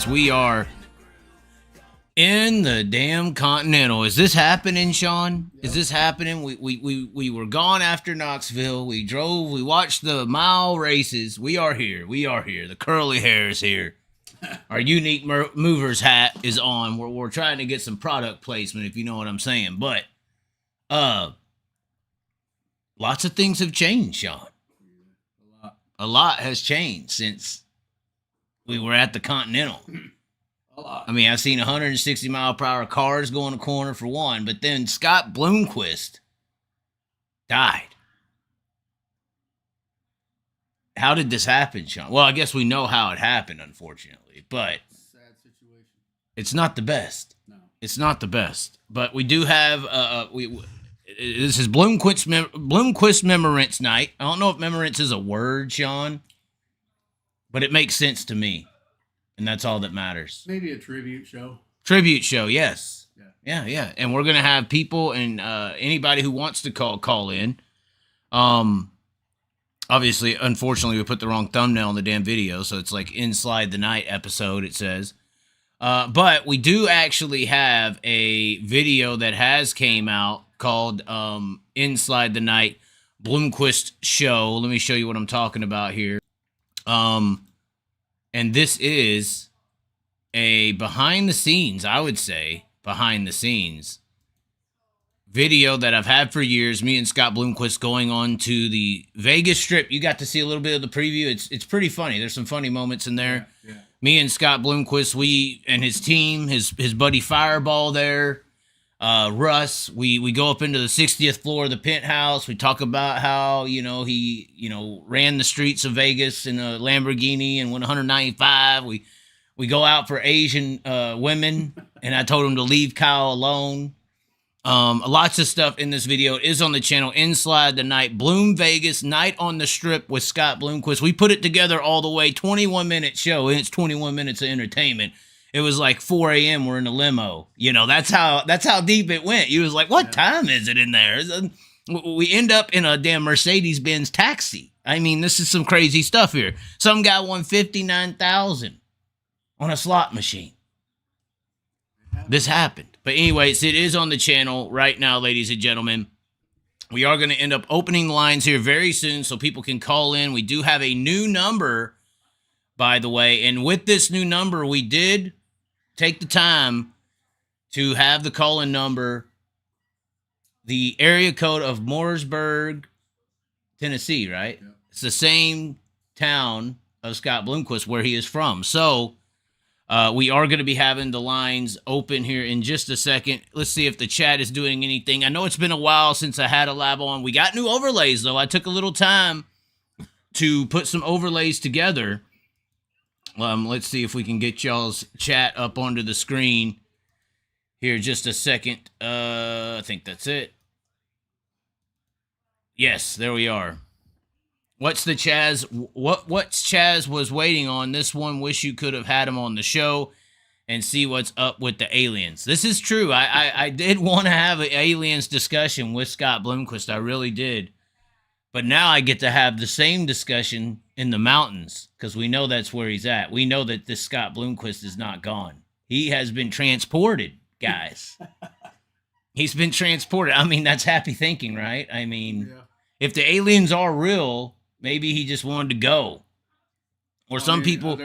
guys, we are in the damn Continental. Is this happening, Sean? Yep. Is this happening? We were gone after Knoxville. We drove. We watched the mile races. We are here. We are here. The curly hair is here. Our unique movers hat is on. We're trying to get some product placement, if you know what I'm saying. But lots of things have changed, Sean. A lot has changed since we were at the Continental. A lot. I mean, I've seen 160 mile per hour cars go in the corner for one, but then Scott Bloomquist died. How did this happen, Sean? Well, I guess we know how it happened, unfortunately, but sad situation. It's not the best. No, it's not the best. But we do have this is BLOOMQUIST Memorance night. I don't know if memorance is a word, Sean, but it makes sense to me, and that's all that matters. Maybe a tribute show. Tribute show, yes. Yeah. And we're gonna have people and anybody who wants to call in. Obviously, unfortunately, we put the wrong thumbnail on the damn video, so it's like Inside the Night episode, it says. But we do actually have a video that has came out called Inside the Night BLOOMQUIST Show. Let me show you what I'm talking about here. And this is a behind-the-scenes, I would say, behind-the-scenes video that I've had for years. Me and Scott Bloomquist going on to the Vegas Strip. You got to see a little bit of the preview. It's pretty funny. There's some funny moments in there. Yeah. Me and Scott Bloomquist, we and his team, his buddy Fireball there, Russ. We go up into the 60th floor of the penthouse. We talk about how he ran the streets of Vegas in a Lamborghini and won 195. We go out for Asian women, and I told him to leave Kyle alone. Lots of stuff in this video. It is on the channel. Inside the Night, Bloom Vegas, Night on the Strip with Scott Bloomquist. We put it together all the way, 21-minute show, and it's 21 minutes of entertainment. It was like 4 a.m. We're in a limo. That's how deep it went. You was like, what time is it in there? We end up in a damn Mercedes-Benz taxi. I mean, this is some crazy stuff here. Some guy won $59,000 on a slot machine. This happened. But anyways, it is on the channel right now, ladies and gentlemen. We are going to end up opening lines here very soon so people can call in. We do have a new number, by the way. And with this new number, we did take the time to have the call-in number, the area code of Mooresburg, Tennessee, right? Yep. It's the same town of Scott Bloomquist where he is from. So we are going to be having the lines open here in just a second. Let's see if the chat is doing anything. I know it's been a while since I had a live on. We got new overlays, though. I took a little time to put some overlays together. Let's see if we can get y'all's chat up onto the screen here just a second. I think that's it. Yes, there we are. What's the Chaz? What's Chaz was waiting on? This one, wish you could have had him on the show and see what's up with the aliens. This is true. I did want to have an aliens discussion with Scott Bloomquist. I really did. But now I get to have the same discussion in the mountains because we know that's where he's at. We know that this Scott Bloomquist is not gone. He has been transported, guys. He's been transported. I mean, that's happy thinking, right? I mean, if the aliens are real, maybe he just wanted to go. Or some people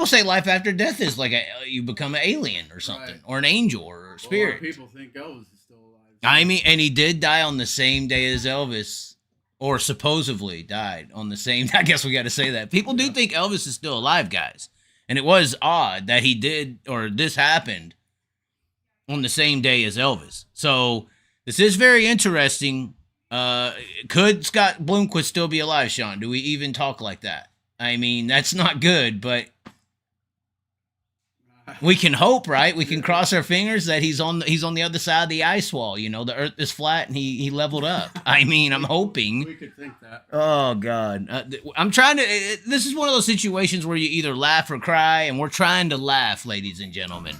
say life after death is like you become an alien or something, or an angel or a spirit. People think Elvis is still alive. I mean, and he did die on the same day as Elvis, or supposedly died on the same. I guess we got to say that. People do think Elvis is still alive, guys. And it was odd that he did, or this happened on the same day as Elvis. So this is very interesting. Could Scott Bloomquist still be alive, Sean? Do we even talk like that? I mean, that's not good, but we can hope, right? We can cross our fingers that he's on the other side of the ice wall. The earth is flat and he leveled up. I mean, I'm hoping. We could think that. Oh, God. I'm trying to, this is one of those situations where you either laugh or cry, and we're trying to laugh, ladies and gentlemen.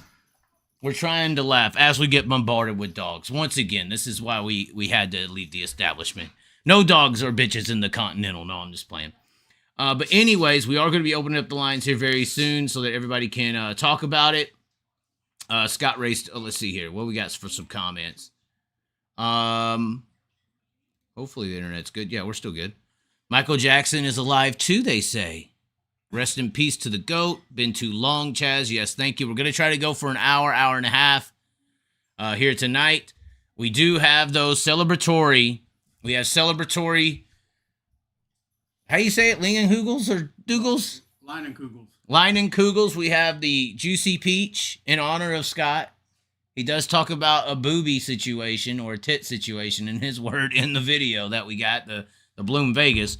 We're trying to laugh as we get bombarded with dogs. Once again, this is why we had to leave the establishment. No dogs or bitches in the Continental. No, I'm just playing. But anyways, we are going to be opening up the lines here very soon so that everybody can talk about it. Scott raced. Let's see here. What we got for some comments? Hopefully the internet's good. Yeah, we're still good. Michael Jackson is alive too, they say. Rest in peace to the GOAT. Been too long, Chaz. Yes, thank you. We're going to try to go for an hour and a half here tonight. We do have those celebratory. We have celebratory. How you say it? Lingenkugels or Dougals? Leinenkugels. Leinenkugels. We have the Juicy Peach in honor of Scott. He does talk about a booby situation or a tit situation in his word in the video that we got, the Bloom Vegas.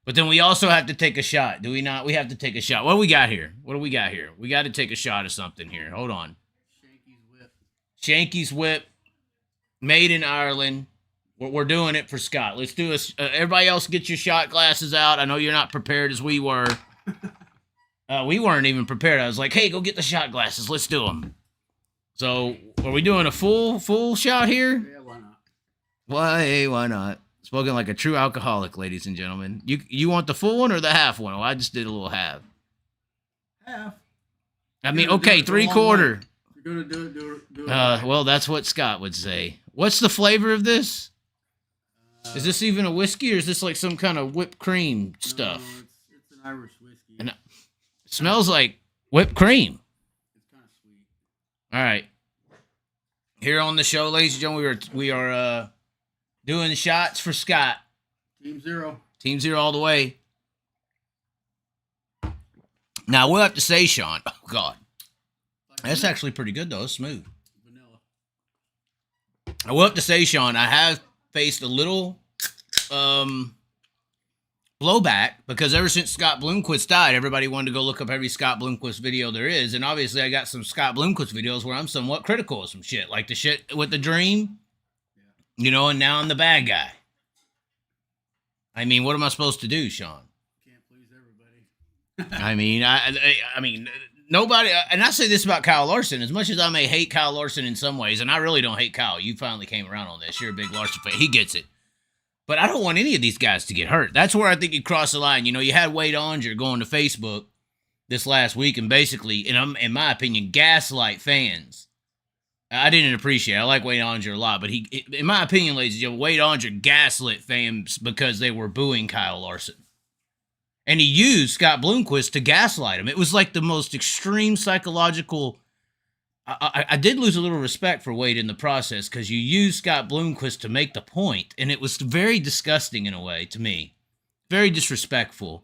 But then we also have to take a shot, do we not? We have to take a shot. What do we got here? What do we got here? We got to take a shot of something here. Hold on. Shanky's Whip. Shanky's Whip, made in Ireland. We're doing it for Scott. Let's do this. Everybody else get your shot glasses out. I know you're not prepared as we were. We weren't even prepared. I was like, hey, go get the shot glasses. Let's do them. So, are we doing a full shot here? Yeah, why not? Why not? Spoken like a true alcoholic, ladies and gentlemen. You want the full one or the half one? Well, I just did a little half. Half. I mean, okay, 3/4. You're gonna do it. Well, that's what Scott would say. What's the flavor of this? Is this even a whiskey, or is this like some kind of whipped cream stuff? No, it's an Irish whiskey. And it smells like whipped cream. It's kind of sweet. All right. Here on the show, ladies and gentlemen, we are doing shots for Scott. Team Zero. Team Zero all the way. Now, we'll have to say, Sean, oh, God. That's actually pretty good, though. It's smooth. Vanilla. I will have to say, Sean, I have faced a little blowback because ever since Scott Bloomquist died, everybody wanted to go look up every Scott Bloomquist video there is. And obviously, I got some Scott Bloomquist videos where I'm somewhat critical of some shit, like the shit with the dream, you know, and now I'm the bad guy. I mean, what am I supposed to do, Sean? Can't please everybody. I mean, I mean, nobody, and I say this about Kyle Larson, as much as I may hate Kyle Larson in some ways, and I really don't hate Kyle. You finally came around on this. You're a big Larson fan. He gets it. But I don't want any of these guys to get hurt. That's where I think you cross the line. You know, you had Wade Onger going to Facebook this last week and basically, in my opinion, gaslight fans. I didn't appreciate it. I like Wade Onger a lot, but he, in my opinion, ladies and gentlemen, Wade Onger gaslit fans because they were booing Kyle Larson. And he used Scott Bloomquist to gaslight him. It was like the most extreme psychological. I did lose a little respect for Wade in the process because you used Scott Bloomquist to make the point, and it was very disgusting in a way to me. Very disrespectful.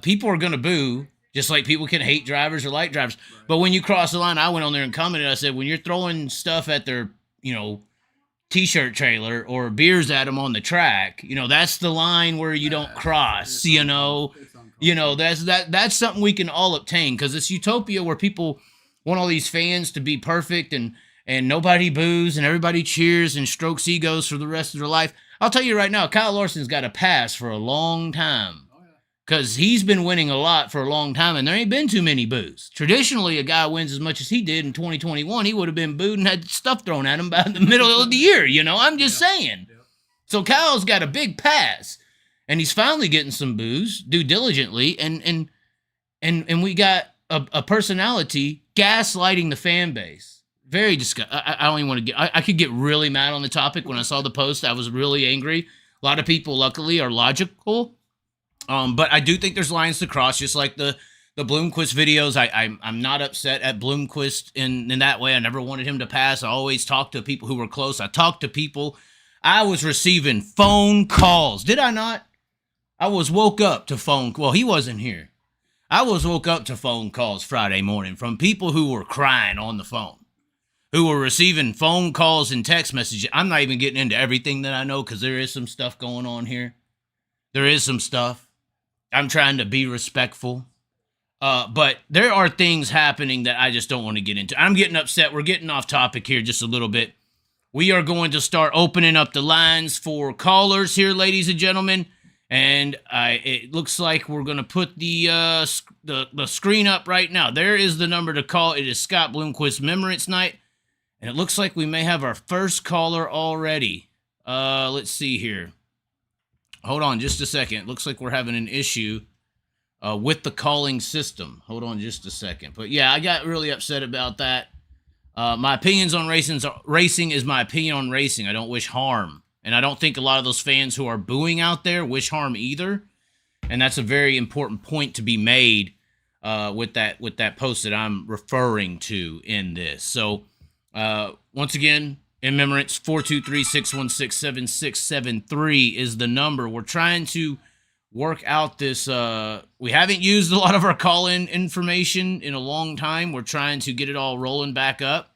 People are going to boo, just like people can hate drivers or like drivers. Right. But when you cross the line, I went on there and commented. I said, when you're throwing stuff at their, you know, T-shirt trailer or beers at them on the track, you know, that's the line where you don't cross, you know. You know, that's something we can all obtain because it's utopia where people want all these fans to be perfect and nobody boos and everybody cheers and strokes egos for the rest of their life. I'll tell you right now, Kyle Larson's got a pass for a long time because he's been winning a lot for a long time and there ain't been too many boos. Traditionally, a guy wins as much as he did in 2021, he would have been booed and had stuff thrown at him by the middle of the year, you know? I'm just saying. So Kyle's got a big pass and he's finally getting some boos, do diligently, and we got a personality gaslighting the fan base. Very disgusting. I don't even want to get. I could get really mad on the topic. When I saw the post, I was really angry. A lot of people, luckily, are logical. But I do think there's lines to cross, just like the Bloomquist videos. I'm not upset at Bloomquist in that way. I never wanted him to pass. I always talked to people who were close. I talked to people. I was receiving phone calls. Did I not? I was woke up to phone. Well, he wasn't here. I was woke up to phone calls Friday morning from people who were crying on the phone, who were receiving phone calls and text messages. I'm not even getting into everything that I know because there is some stuff going on here. There is some stuff. I'm trying to be respectful. But there are things happening that I just don't want to get into. I'm getting upset. We're getting off topic here just a little bit. We are going to start opening up the lines for callers here, ladies and gentlemen. And it looks like we're going to put the screen up right now. There is the number to call. It is Scott Bloomquist Memorance Night. And it looks like we may have our first caller already. Let's see here. Hold on just a second. It looks like we're having an issue with the calling system. Hold on just a second. But yeah, I got really upset about that. My opinions on racing is my opinion on racing. I don't wish harm. And I don't think a lot of those fans who are booing out there wish harm either. And that's a very important point to be made with that post that I'm referring to in this. So once again, in remembrance, 423-616-7673 is the number. We're trying to work out this. We haven't used a lot of our call-in information in a long time. We're trying to get it all rolling back up.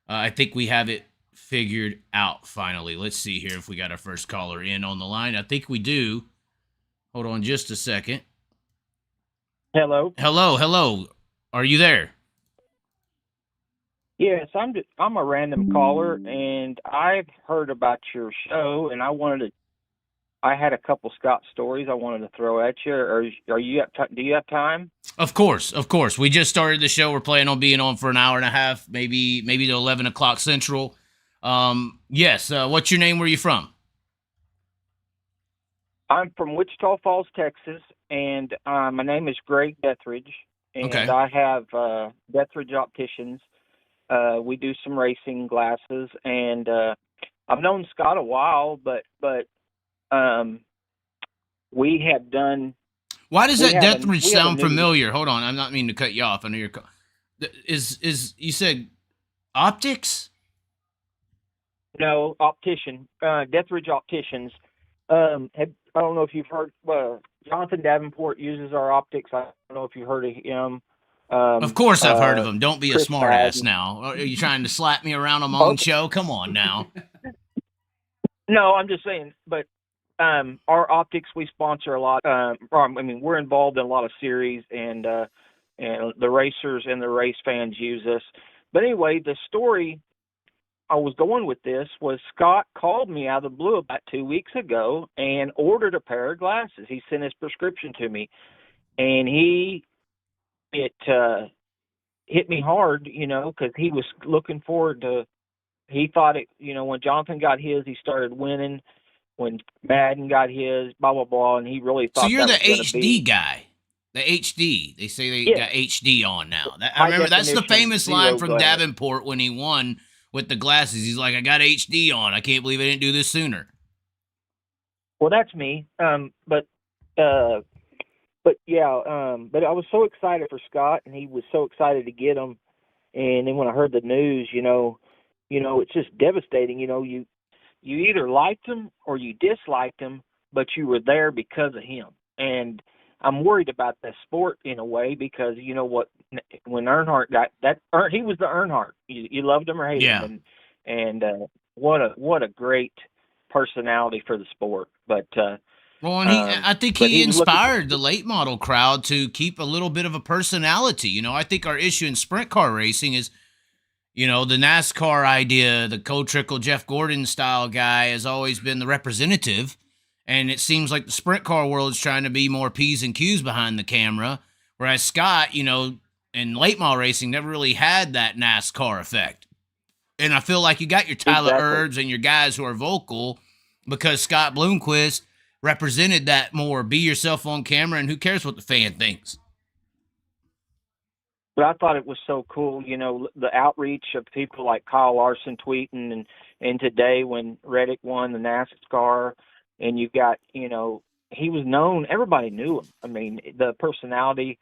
I think we have it figured out finally. Let's see here if we got our first caller in on the line. I think we do. Hold on just a second. Hello. Hello. Are you there? Yes, I'm a random caller, and I've heard about your show, and I had a couple Scott stories I wanted to throw at you. Are you do you have time? Of course. We just started the show. We're planning on being on for an hour and a half, maybe to 11 o'clock Central. Yes. What's your name? Where are you from? I'm from Wichita Falls, Texas, and my name is Greg Dethridge, and Okay. I have Dethridge Opticians. We do some racing glasses, and I've known Scott a while, but we have done. Why does that Dethridge sound familiar? Hold on, I'm not meaning to cut you off. I know you're. Is you said optics? No, optician. Dethridge Opticians. I don't know if you've heard. Jonathan Davenport uses our optics. I don't know if you heard of him. Of course I've heard of him. Don't be Chris a smart ass now. Are you trying to slap me around on my own show? Come on now. No, I'm just saying. But our optics, we sponsor a lot. We're involved in a lot of series, and the racers and the race fans use us. But anyway, the story I was going with this was Scott called me out of the blue about 2 weeks ago and ordered a pair of glasses. He sent his prescription to me, and it hit me hard, because he was looking forward to. He thought it, when Jonathan got his, he started winning. When Madden got his, blah blah blah, and he really thought. So you're that the was HD guy. The HD. They say they got HD on now. I remember that's the famous line from Davenport when he won with the glasses. He's like, I got HD on. I can't believe I didn't do this sooner. Well, that's me. But yeah. But I was so excited for Scott, and he was so excited to get them. And then when I heard the news, it's just devastating. You either liked him or you disliked him, but you were there because of him. And I'm worried about the sport in a way because you know what? When Earnhardt got that, he was the Earnhardt. You loved him or hated him, and what a great personality for the sport. But I think he inspired the late model crowd to keep a little bit of a personality. I think our issue in sprint car racing is, the NASCAR idea, the Trickle, Jeff Gordon style guy has always been the representative. And it seems like the sprint car world is trying to be more P's and Q's behind the camera. Whereas Scott, in late model racing never really had that NASCAR effect. And I feel like you got your Tyler Erbs and your guys who are vocal because Scott Bloomquist represented that more. Be yourself on camera, and who cares what the fan thinks? But I thought it was so cool, the outreach of people like Kyle Larson tweeting, and today when Reddick won the NASCAR, and you got, he was known, everybody knew him. I mean, the personality.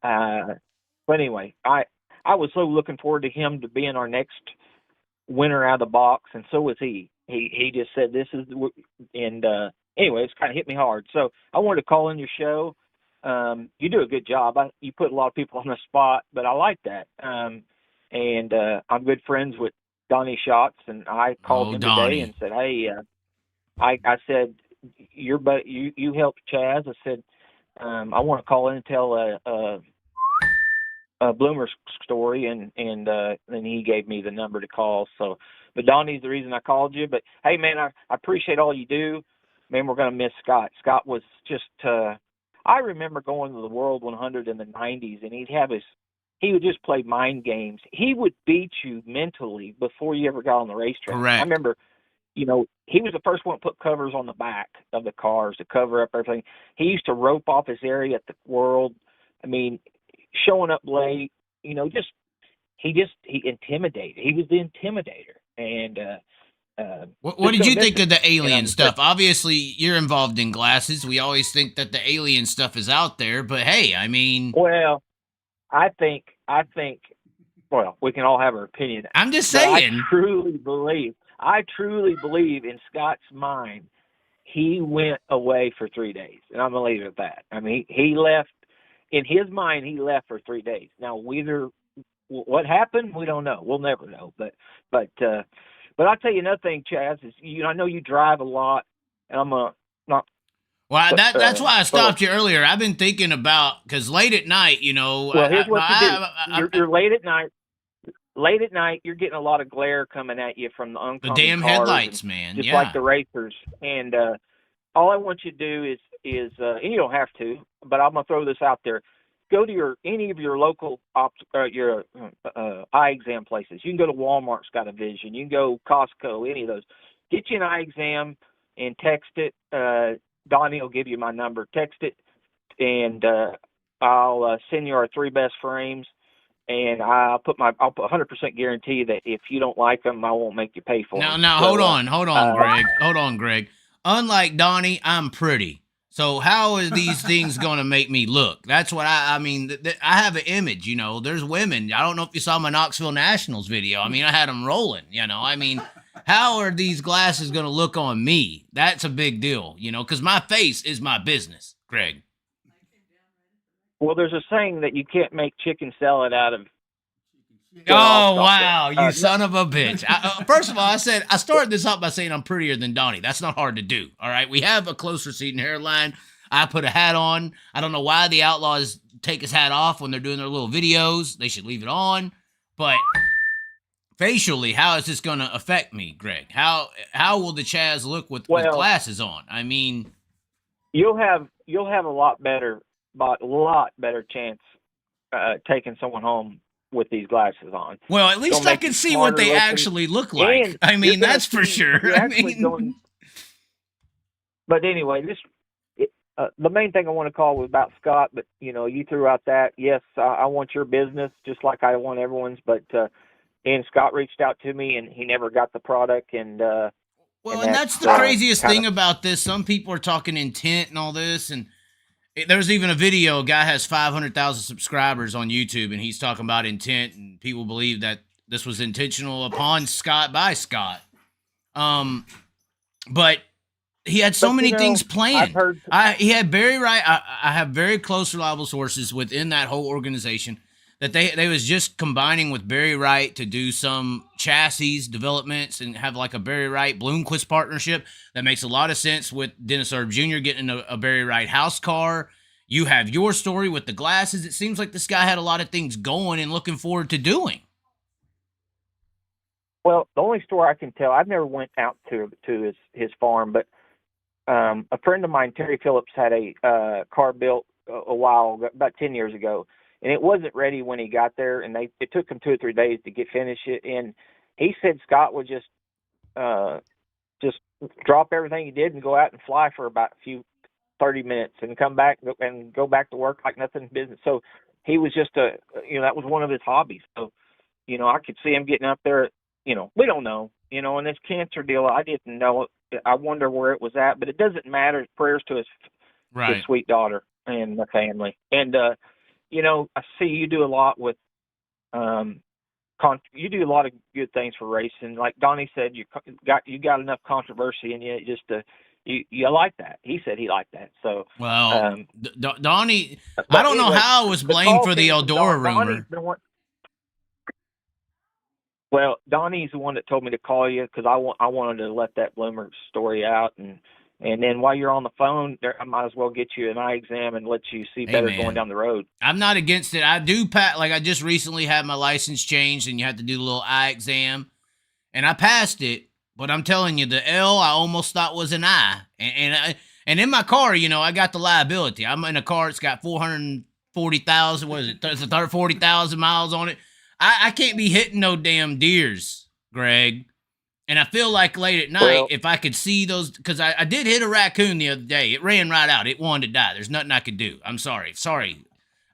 But anyway, I was so looking forward to him to being our next winner out of the box, and so was he. He just said this is, and anyway, it's kind of hit me hard. So I wanted to call in your show. You do a good job. You put a lot of people on the spot, but I like that. And I'm good friends with Donnie Schatz, and I called him today and said, hey, I said, you helped Chaz. I said, I want to call in and tell a Bloomer story, and then he gave me the number to call. So, but Donnie's the reason I called you. But hey, man, I appreciate all you do. Man, we're gonna miss Scott. Scott was just. I remember going to the World 100 in the 90s, and he would just play mind games. He would beat you mentally before you ever got on the racetrack. Correct. I remember he was the first one to put covers on the back of the cars to cover up everything. He used to rope off his area at the World. I mean, showing up late, he intimidated. He was the intimidator. And what did you think of the alien stuff? Obviously, you're involved in glasses. We always think that the alien stuff is out there, but hey, I mean, well, I think, well, we can all have our opinion. I'm just saying. I truly believe in Scott's mind, he went away for 3 days, and I'm gonna leave it at that. I mean, he left. In his mind, he left for 3 days. Now, what happened, we don't know. We'll never know. But I'll tell you another thing, Chaz, is I know you drive a lot, and I'm not. Well, that's why I stopped you earlier. I've been thinking about, because late at night, Well, here's what you do. You're late at night. Late at night, you're getting a lot of glare coming at you from the oncoming damn cars, headlights, man. Just like the racers. And all I want you to do is and you don't have to, but I'm gonna throw this out there. Go to any of your local eye exam places. You can go to Walmart's got a vision. You can go Costco, any of those. Get you an eye exam and text it. Donnie will give you my number. Text it, and I'll send you our 3 best frames. And I'll put 100% guarantee that if you don't like them, I won't make you pay for them. Now, hold on, Greg. Hold on, Greg. Unlike Donnie, I'm pretty. So how are these things going to make me look? That's what I mean. I have an image, There's women. I don't know if you saw my Knoxville Nationals video. I mean, I had them rolling, I mean, how are these glasses going to look on me? That's a big deal, because my face is my business, Greg. Well, there's a saying that you can't make chicken salad out of. Oh, wow, you son of a bitch. First of all, I started this up by saying I'm prettier than Donnie. That's not hard to do, all right? We have a close receding hairline. I put a hat on. I don't know why the Outlaws take his hat off when they're doing their little videos. They should leave it on. But facially, how is this going to affect me, Greg? How will the Chaz look with glasses on? I mean, you'll have a lot better chance taking someone home with these glasses on. Well, at least I can see what they actually look like. I mean, that's for sure. But anyway, the main thing I want to call was about Scott, but you threw out that, yes, I want your business just like I want everyone's, but and Scott reached out to me and he never got the product, and that's the craziest thing about this. Some people are talking intent and all this, and there's even a video. A guy has 500,000 subscribers on YouTube, and he's talking about intent, and people believe that this was intentional upon Scott by Scott. But he had so many things planned. He had Barry Wright. I have very close, reliable sources within that whole organization that they was just combining with Barry Wright to do some chassis developments and have like a Barry Wright Bloomquist partnership that makes a lot of sense, with Dennis Erb Jr. getting a Barry Wright house car. You have your story with the glasses. It seems like this guy had a lot of things going and looking forward to doing. Well, the only story I can tell, I've never went out to his farm, but a friend of mine, Terry Phillips, had a car built about 10 years ago. And it wasn't ready when he got there, and it took him 2 or 3 days to finish it. And he said Scott would just drop everything he did and go out and fly for about 30 minutes and come back and go back to work like nothing business. So he was just that was one of his hobbies. So, I could see him getting up there. We don't know. And this cancer deal, I didn't know. I wonder where it was at, but it doesn't matter. Prayers to his sweet daughter and the family. And I see you do a lot with, you do a lot of good things for racing. Like Donnie said, you got enough controversy in you just to, you like that. He said he liked that. So, Donnie, I don't know how I was blamed for the Eldora rumor. Well, Donnie's the one that told me to call you because I wanted to let that Bloomer story out, and then while you're on the phone, I might as well get you an eye exam and let you see better going down the road. I'm not against it. I do, I just recently had my license changed, and you have to do the little eye exam, and I passed it. But I'm telling you, the L I almost thought was an I, and in my car, I got the liability. I'm in a car that's got 440,000. What is it? It's 40,000 miles on it. I can't be hitting no damn deers, Greg. And I feel like late at night, Well, if I could see those, because I did hit a raccoon the other day. It ran right out. It wanted to die. There's nothing I could do. I'm sorry. Sorry.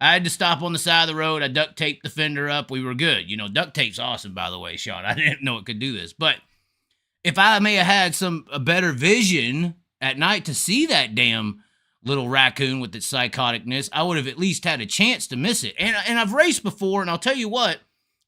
I had to stop on the side of the road. I duct taped the fender up. We were good. You know, duct tape's awesome, by the way, Sean. I didn't know it could do this. But if I may have had a better vision at night to see that damn little raccoon with its psychoticness, I would have at least had a chance to miss it. And I've raced before, and I'll tell you what,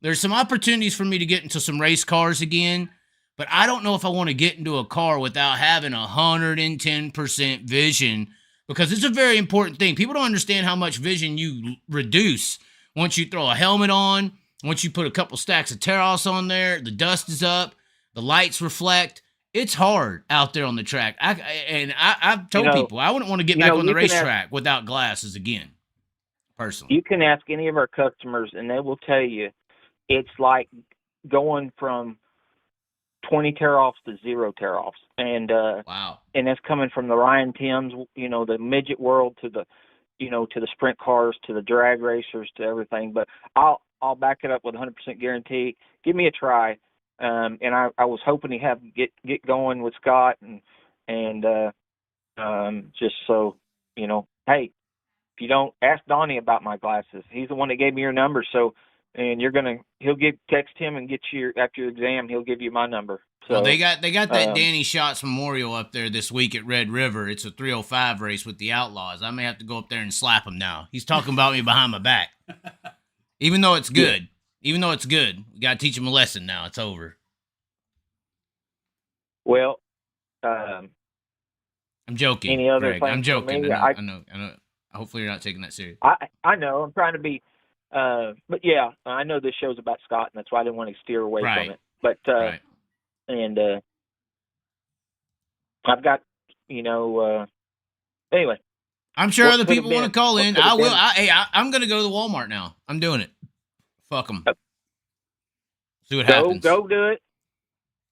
there's some opportunities for me to get into some race cars again, but I don't know if I want to get into a car without having 110% vision, because it's a very important thing. People don't understand how much vision you reduce once you throw a helmet on, once you put a couple stacks of Taros on there, the dust is up, the lights reflect. It's hard out there on the track. I've told people I wouldn't want to get back on the racetrack without glasses again, personally. You can ask any of our customers, and they will tell you it's like going from 20 tear-offs to 0 tear-offs. And wow. And that's coming from the Ryan Tims, the midget world, to the to the sprint cars, to the drag racers, to everything. But I'll back it up with 100% guarantee. Give me a try. And I was hoping to get going with Scott and just so hey, if you don't ask Donnie about my glasses, he's the one that gave me your number. So, and he'll text him and get you after your exam. He'll give you my number. So well, they got that Danny Schatz Memorial up there this week at Red River. It's a 305 race with the Outlaws. I may have to go up there and slap him now. He's talking about me behind my back, even though it's good. Yeah. Even though it's good, we got to teach him a lesson now. It's over. Well, I'm joking. Any other Greg. things? I'm joking. I know. Hopefully you're not taking that serious. I know. I'm trying to be, but yeah, I know this show's about Scott, and that's why I didn't want to steer away from it. But right. And I've got, anyway. I'm sure other people want to call in. I will. I'm going to go to the Walmart now. I'm doing it. Fuck them. See what happens. Go do it.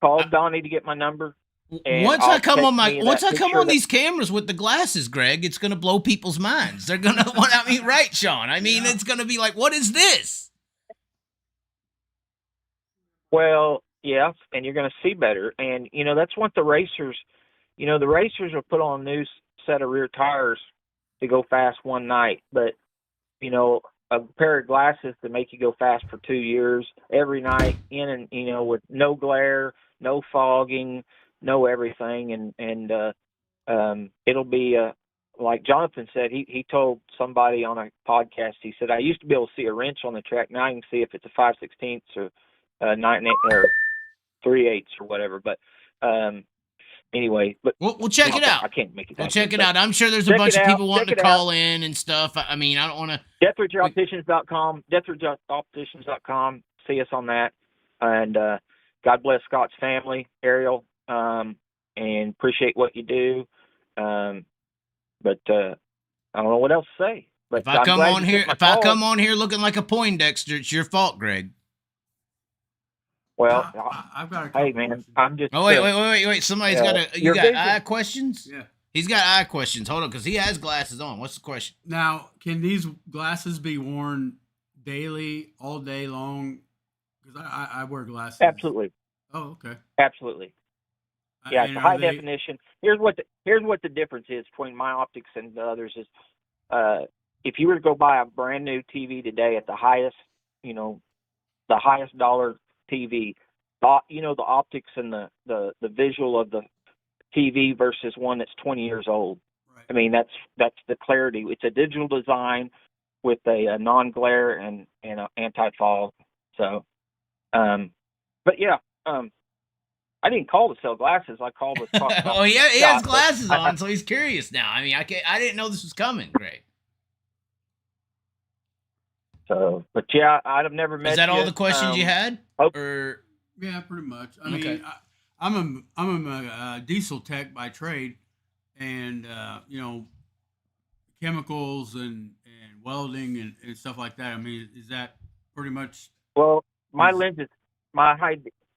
Call Donnie to get my number. Once I come on these cameras with the glasses, Greg, it's going to blow people's minds. They're going to right, Sean. It's going to be like, what is this? Well, yeah, and you're going to see better. And, that's what the racers, the racers will put on a new set of rear tires to go fast one night. But, a pair of glasses to make you go fast for 2 years, every night, with no glare, no fogging, no everything. And it'll be, like Jonathan said, he told somebody on a podcast, he said, I used to be able to see a wrench on the track. Now I can see if it's a 5/16 or 9/8 or 3/8 or whatever. But anyway, but we'll check it out. I can't make it. We'll check it out. I'm sure there's a bunch of people wanting to call in and stuff. I don't want to. DeathRidgeOpticians.com. DeathRidgeOpticians.com. See us on that. And God bless Scott's family, Ariel, and appreciate what you do. But I don't know what else to say. But if I come on here looking like a Poindexter, it's your fault, Greg. Well, I've got a couple. Hey, man, I'm just. Oh, wait. Somebody's got you got eye questions? Yeah. He's got eye questions. Hold on, because he has glasses on. What's the question? Now, can these glasses be worn daily, all day long? Because I wear glasses. Absolutely. Oh, okay. Absolutely. Yeah, it's high definition. Here's what the difference is between my optics and the others is, if you were to go buy a brand new TV today at the highest dollar TV, the optics and the visual of the TV versus one that's 20 years old. Right. That's the clarity. It's a digital design with a non-glare and an anti-fog. So, but yeah, I didn't call to sell glasses. I called to talk about. Oh yeah, he has glasses on, so he's curious now. I didn't know this was coming. Great. So, but yeah, I'd have never met. Is that all the questions you had? Or yeah, pretty much. I mean, I'm a diesel tech by trade, and chemicals and welding and stuff like that. I mean, is that pretty much? Well, my lenses, my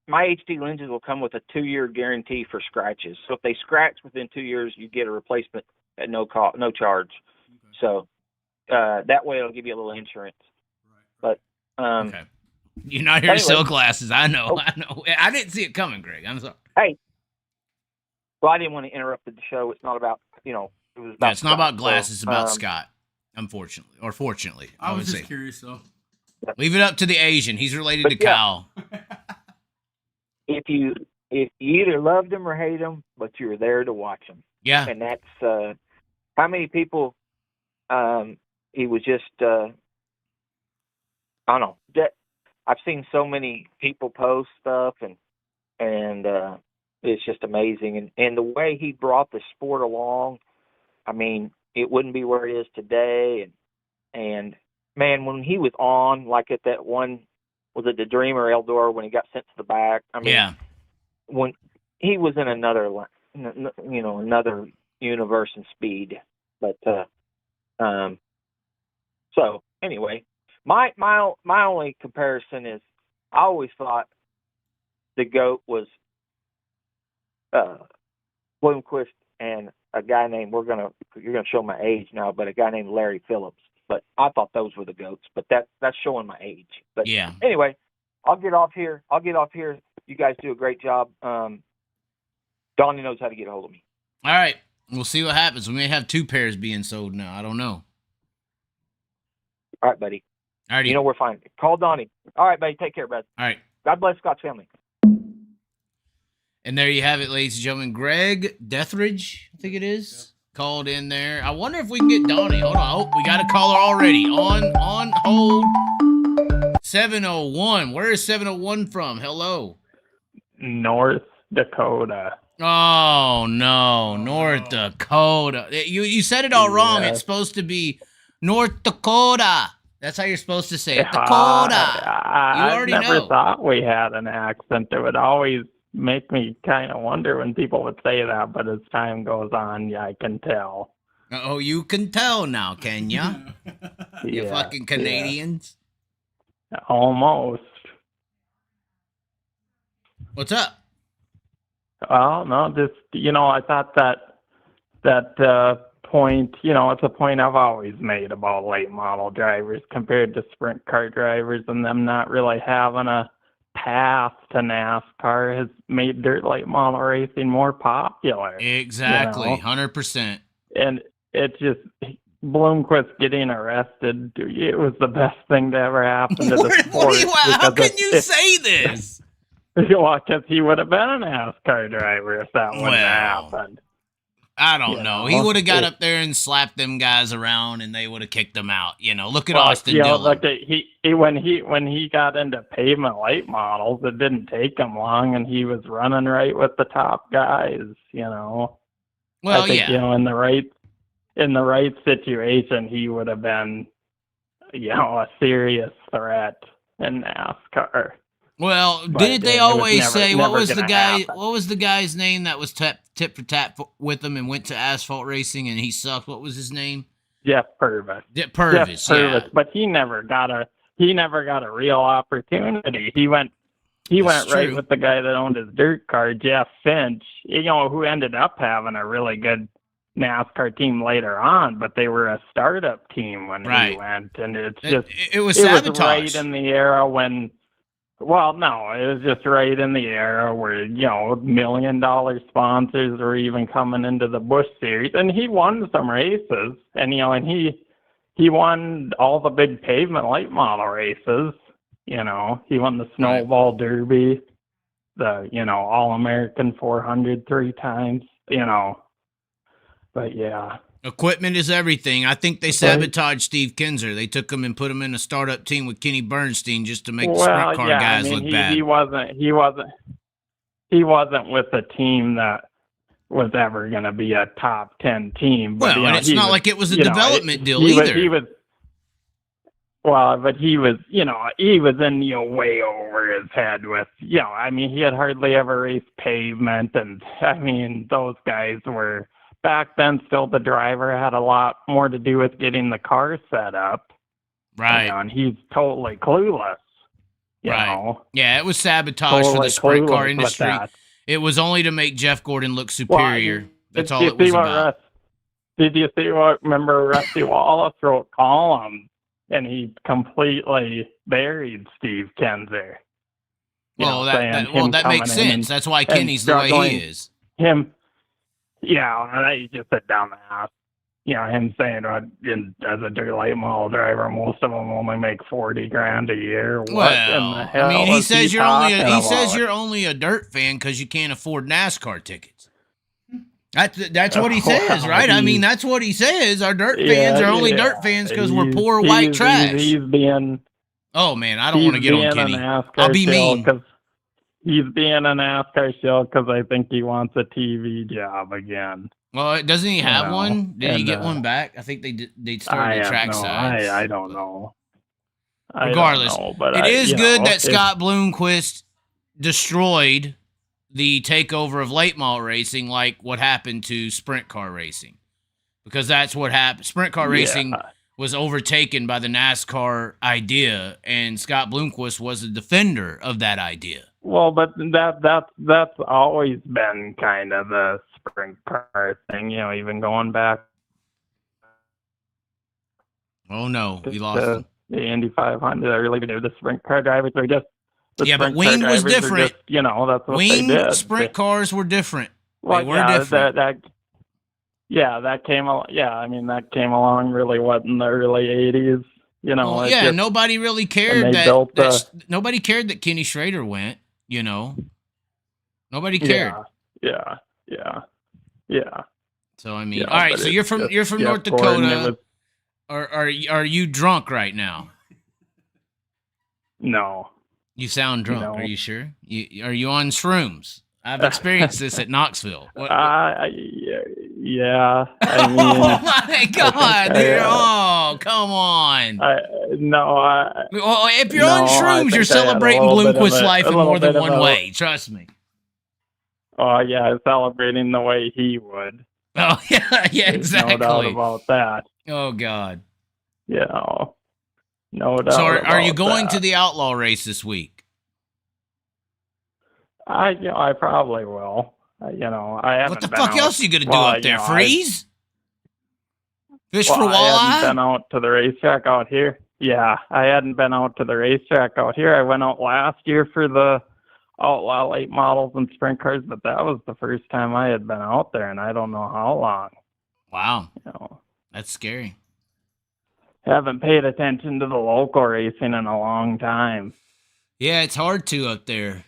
HD lenses will come with a 2-year guarantee for scratches. So if they scratch within 2 years, you get a replacement at no cost, no charge. Okay. So that way it'll give you a little insurance. Right. But okay. You're not here to Anyway. sell glasses. I know. Oh. I know. I didn't see it coming, Greg. I'm sorry. Hey, well, I didn't want to interrupt the show. It's not about, it was about Yeah, it's not Scott. about glasses. It's about So, Scott. Unfortunately, or fortunately, I would was just say. curious, though. Leave it up to the Asian. He's related But to yeah. Kyle. if you either loved him or hated him, but you were there to watch him. Yeah. And that's how many people. He was just. I don't know. I've seen so many people post stuff, and it's just amazing. And the way he brought the sport along, I mean, it wouldn't be where it is today. And man, when he was on, like at that one, was it the Dreamer Eldor when he got sent to the back? I mean, Yeah. when he was in another universe and speed. But so anyway, my only comparison is I always thought the GOAT was Bloomquist and a guy named you're gonna show my age now, but a guy named Larry Phillips. But I thought those were the GOATs. But that's showing my age. But Yeah. anyway, I'll get off here. You guys do a great job. Donnie knows how to get a hold of me. All right. We'll see what happens. We may have 2 pairs being sold now. I don't know. All right, buddy. All right. You know we're fine. Call Donnie. All right, buddy. Take care, bud. All right. God bless Scott's family. And there you have it, ladies and gentlemen. Greg Deathridge, I think it is, called in there. I wonder if we can get Donnie. Hold on. Oh, we got a caller already. On hold. 701. Where is 701 from? Hello. North Dakota. Oh, no. North Dakota. You said it all wrong. Yes. It's supposed to be North Dakota. That's how you're supposed to say it. Dakota. I already never know. thought we had an accent. It would always make me kind of wonder when people would say that, but as time goes on, yeah, I can tell. Oh, you can tell now, can ya? You Yeah, fucking Canadians. yeah, almost. What's up? Well, no, just, I thought that point, it's a point I've always made about late model drivers compared to sprint car drivers, and them not really having a path to NASCAR has made dirt late model racing more popular. Exactly. 100%. And it just, Bloomquist getting arrested, it was the best thing to ever happen to the sport. How can you say this? Well, because he would have been a NASCAR driver if that wouldn't have happened. I don't know. He would have got up there and slapped them guys around, and they would have kicked them out. Look at Austin Dillon. Look at when he got into pavement late models, it didn't take him long, and he was running right with the top guys. Well, I think, yeah. in the right situation, he would have been, a serious threat in NASCAR. Well, But didn't they it was always never- say what never was the gonna guy? happen. What was the guy's name that was tip for tap with him and went to asphalt racing and he sucked? What was his name? Jeff Purvis. Purvis. Yeah. But he never got a real opportunity. He went right true. with the guy that owned his dirt car, Jeff Finch, who ended up having a really good NASCAR team later on, but they were a startup team when he went, and it's just It was it was sabotage. right in the era when. Well, no, it was just right in the era where, $1 million sponsors were even coming into the Busch Series, and he won some races, and he won all the big pavement late model races. He won the Snowball Derby, the All-American 400 3 times. But yeah. Equipment is everything. I think they sabotaged Steve Kinzer. They took him and put him in a startup team with Kenny Bernstein just to make the sprint car guys look bad. He wasn't with a team that was ever going to be a top 10 team. But, and it's not like it was a development deal either. But he was in, way over his head with, he had hardly ever raced pavement. And, those guys were, back then, still the driver had a lot more to do with getting the car set up. Right. And he's totally clueless. You right. know? Yeah, it was sabotage for the sprint car industry. It was only to make Jeff Gordon look superior. That's all it was about. Did you see remember Rusty Wallace wrote columns and he completely buried Steve Kenzer. Well, that makes sense. That's why Kenny's the way he is. He's just a dumbass. Him saying as a dirt late model driver, most of them only make $40,000 a year. What in the hell? I mean, he says you're only a dirt fan because you can't afford NASCAR tickets. That's what he says, right? I mean, that's what he says. Our dirt fans are only dirt fans because we're poor white trash. He's being. Oh man, I don't want to get on Kenny. I'll be mean. He's being a NASCAR shill because I think he wants a TV job again. Well, doesn't he have one? Did he get one back? I think they started track sides. I don't know. Regardless, it is good that Scott Bloomquist destroyed the takeover of late model racing, like what happened to sprint car racing, because that's what happened. Sprint car racing was overtaken by the NASCAR idea, and Scott Bloomquist was a defender of that idea. Well, but that's always been kind of the sprint car thing, even going back. Oh no, we lost him. The Indy 500. I really do. The sprint car drivers are just. But winged was different. Just, that's what winged they did. Sprint cars were different. Well, they were different. That came along. That came along really in the early '80s. Nobody really cared nobody cared that Kenny Schrader went. Nobody cared. Yeah. So all right. So you're from North Dakota. Are you drunk right now? No. You sound drunk. Are you sure? Are you on shrooms? I've experienced this at Knoxville. Yeah. Oh my God! Come on. If you're on shrooms, you're celebrating Bloomquist's life in more than one way. Trust me. Oh yeah, celebrating the way he would. Oh yeah, exactly. No doubt about that. Oh God. No doubt. So are you going to the outlaw race this week? I probably will. I haven't. What the fuck else are you gonna do up there? Freeze? Fish for walleye? I hadn't been out to the racetrack out here. Yeah, I hadn't been out to the racetrack out here. I went out last year for the outlaw late models and sprint cars, but that was the first time I had been out there, and I don't know how long. Wow. That's scary. Haven't paid attention to the local racing in a long time. Yeah, it's hard to up there.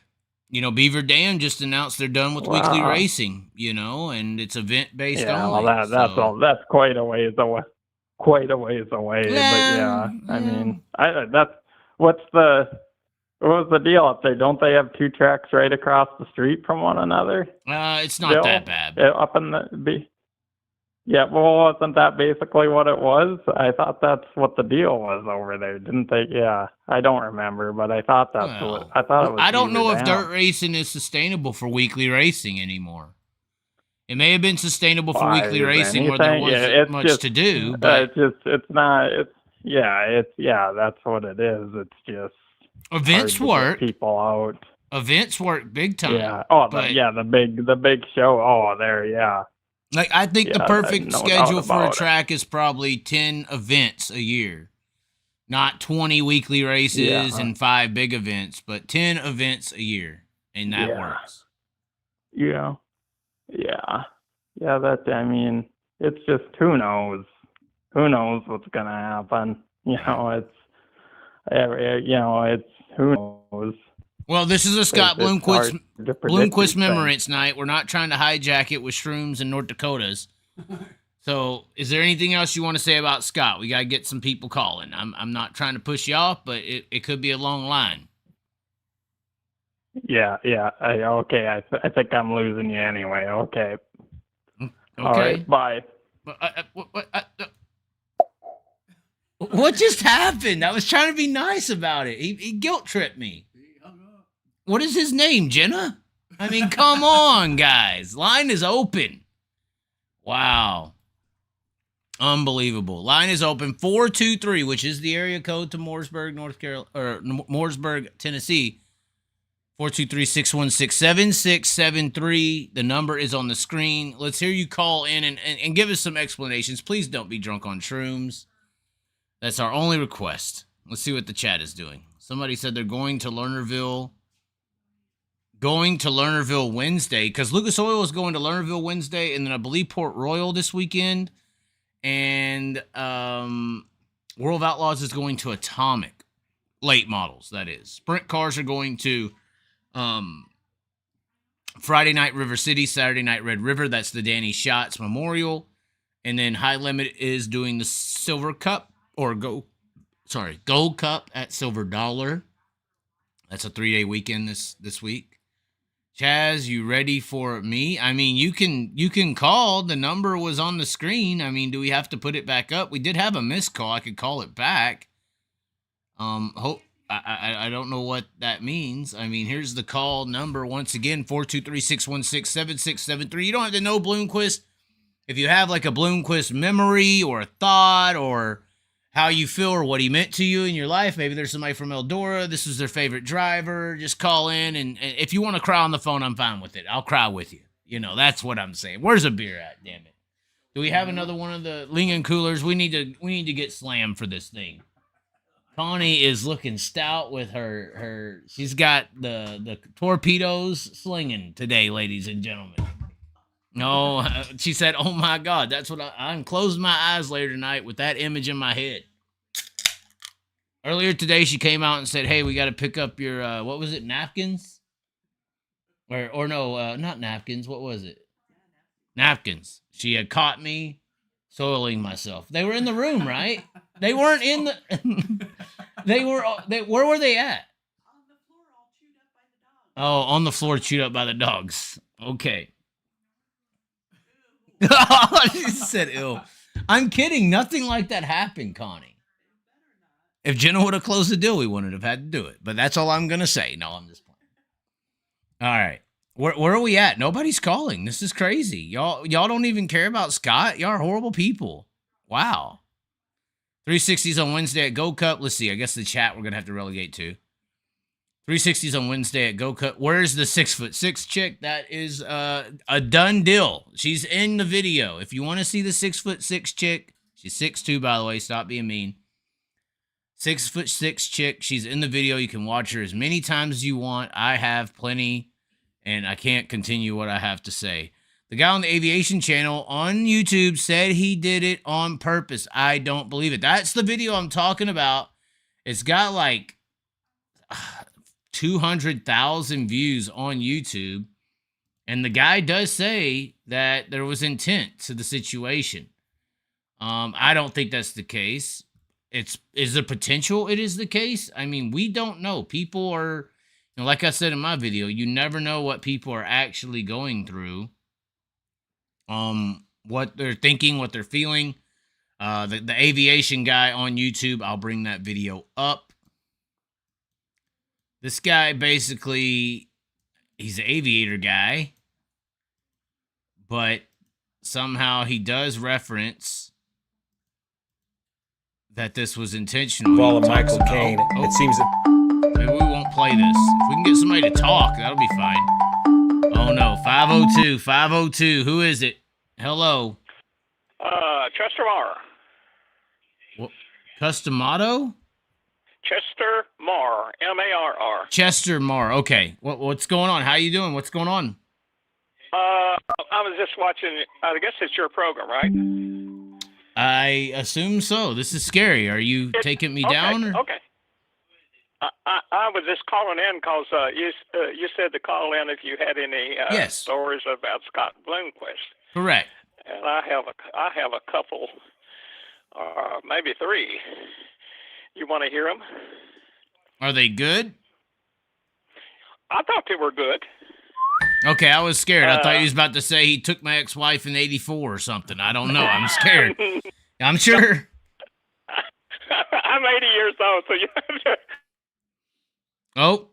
Beaver Dam just announced they're done with weekly racing, and it's event-based only. Well, that's quite a ways away. Yeah, but what was the deal up there? Don't they have two tracks right across the street from one another? It's not that bad. Up in Yeah, well, wasn't that basically what it was? I thought that's what the deal was over there, didn't they? Yeah, I don't remember, but I thought I thought it was. I don't know if dirt racing is sustainable for weekly racing anymore. It may have been sustainable for weekly racing where there wasn't much to do, but it's not. That's what it is. It's just events work. People out. Events work big time. Yeah. The big show. Oh, there. Yeah. Like, I think the perfect schedule for a track is probably 10 events a year. Not 20 weekly races and 5 big events, but 10 events a year. And that works. Yeah. Yeah. Yeah, it's just who knows? Who knows what's going to happen? It's who knows? Well, this is a Scott Bloomquist Memorance night. We're not trying to hijack it with shrooms and North Dakotas. So, is there anything else you want to say about Scott? We got to get some people calling. I'm not trying to push you off, but it could be a long line. Yeah. I think I'm losing you anyway. Okay. All right, bye. What just happened? I was trying to be nice about it. He guilt-tripped me. What is his name, Jenna? Come on, guys. Line is open. Wow. Unbelievable. Line is open 423, which is the area code to Mooresburg, Mooresburg, Tennessee. 423-616-7673. The number is on the screen. Let's hear you call in and give us some explanations. Please don't be drunk on shrooms. That's our only request. Let's see what the chat is doing. Somebody said they're going to Lernerville. Going to Lernerville Wednesday, because Lucas Oil is going to Lernerville Wednesday, and then I believe Port Royal this weekend. And World of Outlaws is going to Atomic. Late models, that is. Sprint cars are going to Friday night River City, Saturday night Red River. That's the Danny Schatz Memorial. And then High Limit is doing the Silver Cup, or Gold Cup at Silver Dollar. That's a 3-day weekend this week. Chaz, you ready for me? I mean, you can call. The number was on the screen. I mean, do we have to put it back up? We did have a missed call. I could call it back. I don't know what that means. I mean, here's the call number once again, 423-616-7673. You don't have to know Bloomquist. If you have like a Bloomquist memory or a thought or how you feel or what he meant to you in your life, maybe there's somebody from Eldora, this was their favorite driver, just call in. And if you want to cry on the phone, I'm fine with it. I'll cry with you. You know, that's what I'm saying. Where's a beer at, damn it? Do we have another one of the Lingen coolers? We need to get slammed for this thing. Connie is looking stout with her she's got the torpedoes slinging today, ladies and gentlemen. No, she said, oh my God, that's what I'm closing my eyes later tonight with that image in my head. Earlier today, she came out and said, hey, we got to pick up your, what was it, napkins? Or no, not napkins. What was it? Napkins. She had caught me soiling myself. They were in the room, right? They weren't in the, where were they at? On the floor, all chewed up by the dogs. Oh, on the floor, chewed up by the dogs. Okay. She said ill. I'm kidding. Nothing like that happened, Connie. If Jenna would have closed the deal, we wouldn't have had to do it. But that's all I'm going to say. No, I'm just playing. All right. Where are we at? Nobody's calling. This is crazy. Y'all don't even care about Scott? Y'all are horrible people. Wow. 360s on Wednesday at Go Cup. Let's see. I guess the chat we're going to have to relegate to. 360s on Wednesday at Go Cup. Where's the 6'6" chick? That is a done deal. She's in the video. If you want to see the 6'6" chick, she's 6'2", by the way. Stop being mean. 6'6" chick. She's in the video. You can watch her as many times as you want. I have plenty, and I can't continue what I have to say. The guy on the Aviation channel on YouTube said he did it on purpose. I don't believe it. That's the video I'm talking about. It's got like 200,000 views on YouTube. And the guy does say that there was intent to the situation. I don't think that's the case. Is there potential it is the case? I mean, we don't know. People are, you know, like I said in my video, you never know what people are actually going through. What they're thinking, what they're feeling. The Aviation guy on YouTube, I'll bring that video up. This guy basically, he's an aviator guy, but somehow he does reference that this was intentional. Ball of Michael Caine. It seems that maybe we won't play this. If we can get somebody to talk, that'll be fine. Oh no, 502. Who is it? Hello. Chester Marr. What? Customato? Chester Marr, M-A-R-R. Chester Marr. Okay. What's going on? How you doing? What's going on? I was just watching, I guess it's your program, right? I assume so. This is scary. Are you taking me down? Or? Okay. I was just calling in because you said to call in if you had any yes. stories about Scott Bloomquist. Correct. And I have a couple, maybe three. You want to hear them? Are they good? I thought they were good. Okay, I was scared. I thought he was about to say he took my ex-wife in '84 or something. I don't know. I'm scared. I'm sure. I'm 80 years old, so you have to... Oh,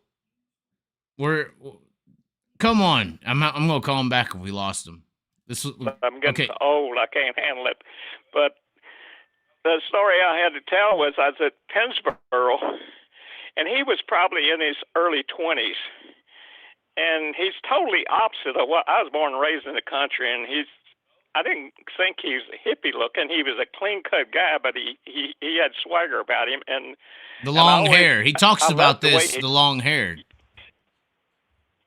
come on. I'm gonna call him back if we lost him. I'm getting okay. so old, I can't handle it. But the story I had to tell was I was at Pennsboro, and he was probably in his early 20s. And he's totally opposite of what I was born and raised in the country, and he's didn't think he was hippie looking. He was a clean cut guy, but he had swagger about him, and the long always, hair. He talks I about loved the way this. The long hair.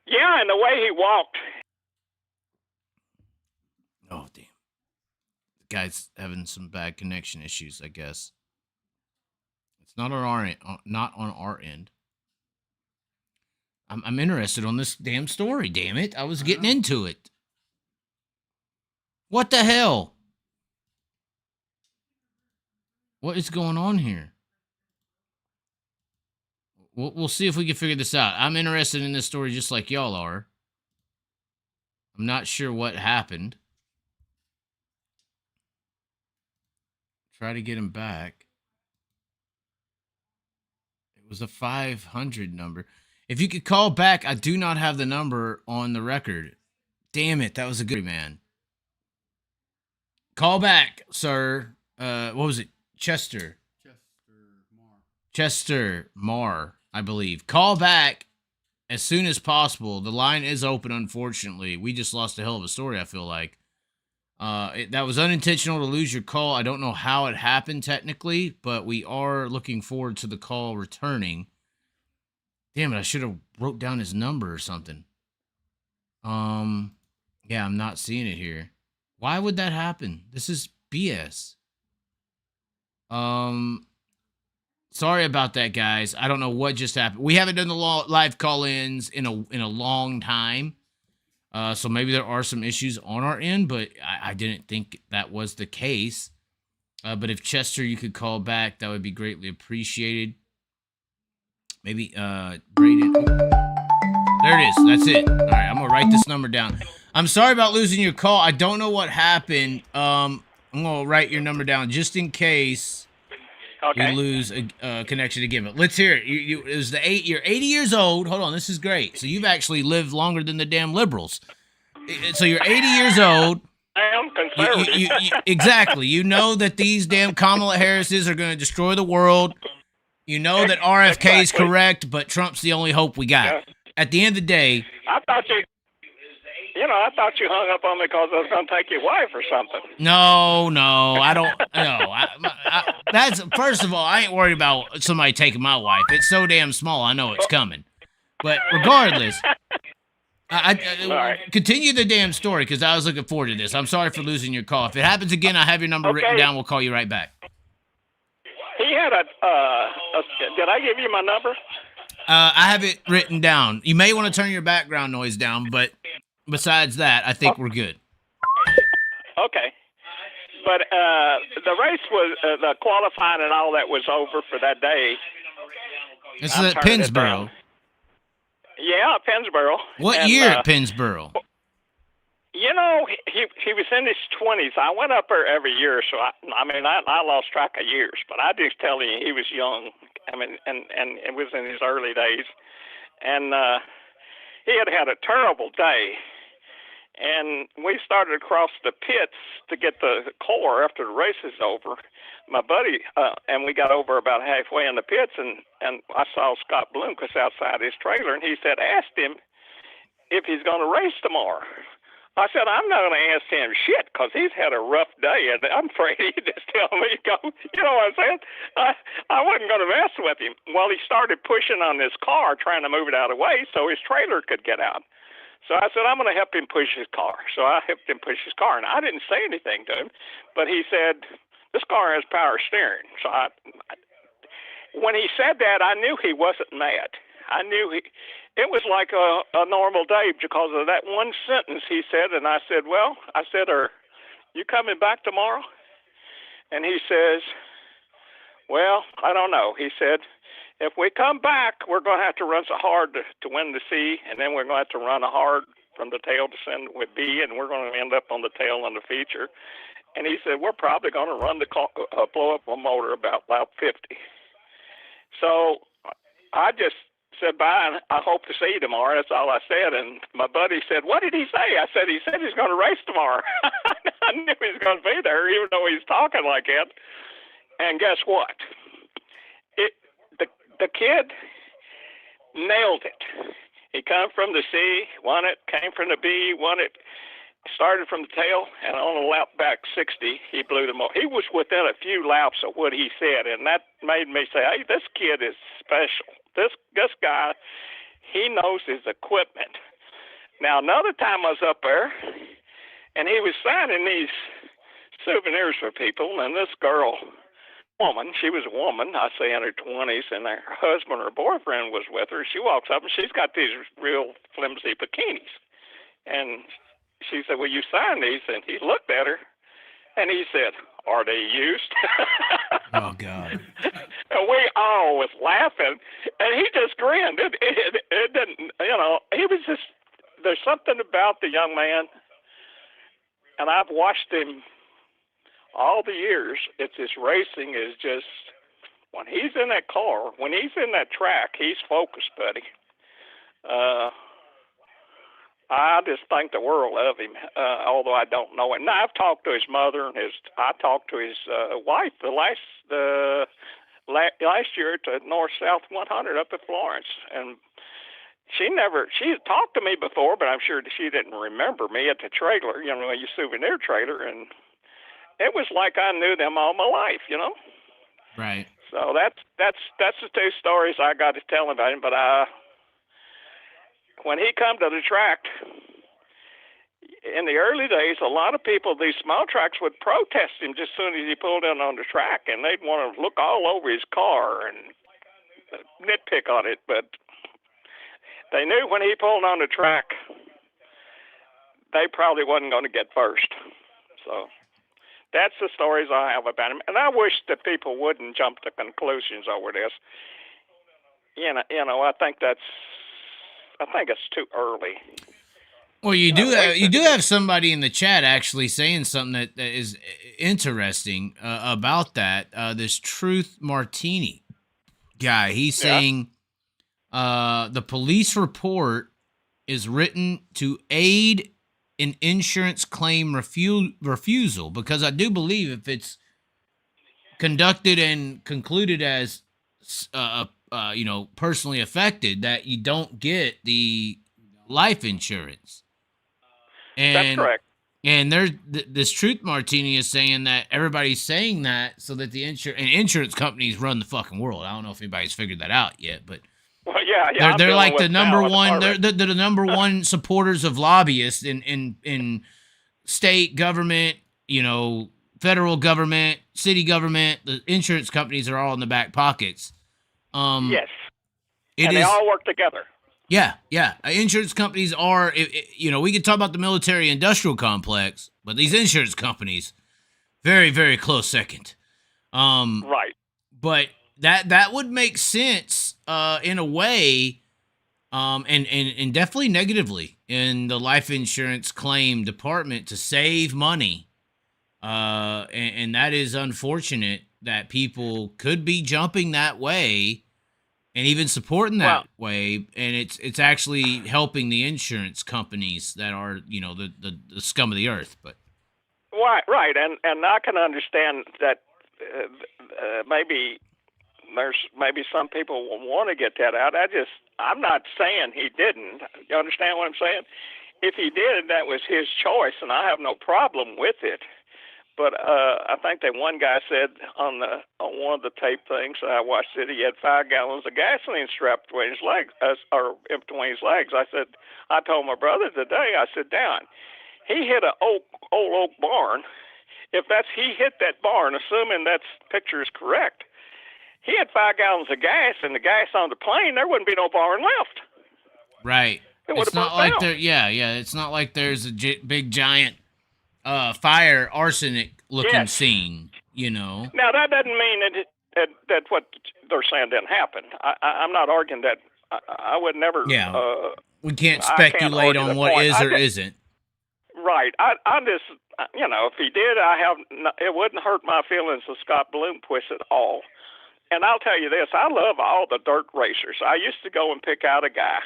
Yeah, and the way he walked. Oh damn! The guy's having some bad connection issues, I guess. It's not on our end. Not on our end. I'm interested on this damn story. Damn it! I was getting into it. What the hell? What is going on here? We'll see if we can figure this out. I'm interested in this story just like y'all are. I'm not sure what happened. Try to get him back. It was a 500 number. If you could call back, I do not have the number on the record. Damn it, that was a good man. Call back, sir. What was it? Chester Marr, I believe. Call back as soon as possible. The line is open, unfortunately. We just lost a hell of a story, I feel like. That was unintentional to lose your call. I don't know how it happened technically, but we are looking forward to the call returning. Damn it, I should have wrote down his number or something. Yeah, I'm not seeing it here. Why would that happen? This is BS. Sorry about that, guys. I don't know what just happened. We haven't done the live call-ins in a long time. So maybe there are some issues on our end, but I didn't think that was the case. But if Chester, you could call back, that would be greatly appreciated. Maybe Braden. There it is. That's it. All right, I'm gonna write this number down. I'm sorry about losing your call. I don't know what happened. I'm gonna write your number down just in case we lose a connection again. But let's hear it. It was you're 80 years old. Hold on, this is great. So you've actually lived longer than the damn liberals. So you're 80 years old. I am conservative. Exactly. You know that these damn Kamala Harrises are going to destroy the world. You know that RFK is correct, but Trump's the only hope we got. Yeah. At the end of the day, I thought you hung up on me because I was going to take your wife or something. no, I don't. No, that's first of all, I ain't worried about somebody taking my wife. It's so damn small. I know it's coming. But regardless, I right. continue the damn story because I was looking forward to this. I'm sorry for losing your call. If it happens again, I have your number written down. We'll call you right back. He had did I give you my number? I have it written down. You may want to turn your background noise down, but besides that, I think we're good. Okay. But the race was, the qualifying and all that was over for that day. This is at Pennsboro. Yeah, Pennsboro. What year at Pennsboro? You know, he was in his 20s. I went up there every year, so I lost track of years, but I just tell you, he was young. I mean, and it was in his early days, and he had a terrible day. And we started across the pits to get the core after the race is over. My buddy, and we got over about halfway in the pits, and I saw Scott Bloomquist outside his trailer, and he said, asked him if he's going to race tomorrow. I said, I'm not going to ask him shit because he's had a rough day, and I'm afraid he'd just tell me, go. You know what I'm saying? I wasn't going to mess with him. Well, he started pushing on this car, trying to move it out of the way so his trailer could get out. So I said, I'm going to help him push his car. So I helped him push his car, and I didn't say anything to him, but he said, this car has power steering. So when he said that, I knew he wasn't mad. I knew it was like a normal day because of that one sentence he said, and I said, are you coming back tomorrow? And he says, well, I don't know. He said, if we come back, we're going to have to run so hard to win the C, and then we're going to have to run hard from the tail to send with B, and we're going to end up on the tail on the feature. And he said, we're probably going to run blow up a motor about lap 50. So I just said bye, and I hope to see you tomorrow. That's all I said. And my buddy said, what did he say? I said, he said he's going to race tomorrow. I knew he was going to be there, even though he's talking like that. And guess what? The kid nailed it. He come from the C, won it, came from the B, won it. started from the tail, and on the lap back 60, he blew them off. He was within a few laps of what he said, and that made me say, hey, this kid is special. This guy, he knows his equipment. Now, another time I was up there, and he was signing these souvenirs for people, and this woman, she was a woman, I say in her 20s, and her husband or boyfriend was with her. She walks up, and she's got these real flimsy bikinis. And she said, will you sign these? And he looked at her, and he said, are they used? Oh, God. And we all was laughing, and he just grinned. It didn't, he was just, there's something about the young man, and I've watched him all the years. It's his racing is just, when he's in that car, when he's in that track, he's focused, buddy. I just think the world of him, although I don't know him. Now, I've talked to his mother and I talked to his wife the last year at the North-South 100 up at Florence, and she talked to me before, but I'm sure she didn't remember me at the trailer, your souvenir trailer, and it was like I knew them all my life, Right. So that's the two stories I got to tell about him. But when he come to the track in the early days, a lot of people, these small tracks, would protest him just as soon as he pulled in on the track, and they'd want to look all over his car and nitpick on it. But they knew when he pulled on the track, they probably wasn't going to get first. So that's the stories I have about him, and I wish that people wouldn't jump to conclusions over this. I think it's too early. Well, you do have somebody in the chat actually saying something that is interesting about that. This Truth Martini guy, he's saying the police report is written to aid an insurance claim refusal, because I do believe if it's conducted and concluded as personally affected, that you don't get the life insurance. And, that's correct. And this Truth Martini is saying that everybody's saying that so that the insurance companies run the fucking world. I don't know if anybody's figured that out yet, but well, yeah, they're like the number one. They're the number one supporters of lobbyists in state government, federal government, city government. The insurance companies are all in the back pockets. Yes, they all work together. Yeah. Insurance companies are, we can talk about the military-industrial complex, but these insurance companies, very, very close second. Right. But that would make sense in a way, and definitely negatively in the life insurance claim department to save money. And that is unfortunate that people could be jumping that way and even supporting that way, and it's actually helping the insurance companies that are, the scum of the earth. But right, and I can understand that maybe some people will want to get that out. I'm not saying he didn't. You understand what I'm saying? If he did, that was his choice, and I have no problem with it. But I think that one guy said on one of the tape things that I watched it, he had 5 gallons of gasoline strapped between his legs, or in between his legs. I told my brother today, I said, "Down, he hit an old oak barn. If he hit that barn, assuming that picture is correct, he had 5 gallons of gas, and the gas on the plane, there wouldn't be no barn left." Right. It's not like there. Yeah. It's not like there's a big giant fire arsenic looking scene, Now that doesn't mean that what they're saying didn't happen. I'm not arguing that. I would never. Yeah. We can't speculate on what is or isn't. Right. I just, if he did, it wouldn't hurt my feelings of Scott Bloomquist at all. And I'll tell you this: I love all the dirt racers. I used to go and pick out a guy.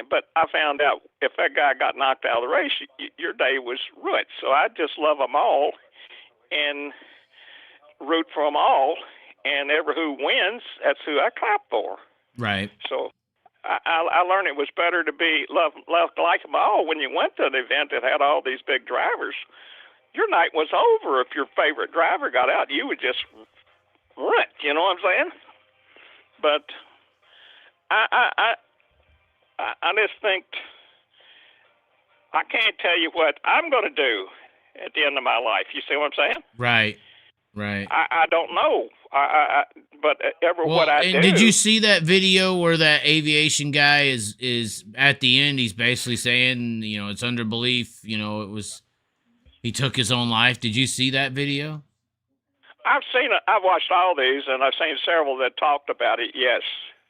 But I found out if that guy got knocked out of the race, your day was ruined. So I just love them all and root for them all. And who wins, that's who I clap for. Right. So I learned it was better to be loved like them all. When you went to an event that had all these big drivers, your night was over. If your favorite driver got out, you would just run it. You know what I'm saying? But I just think I can't tell you what I'm going to do at the end of my life. You see what I'm saying? Right. I don't know. But what I do. Did you see that video where that aviation guy is at the end? He's basically saying, it's under belief. He took his own life. Did you see that video? I've seen it. I've watched all these, and I've seen several that talked about it. Yes.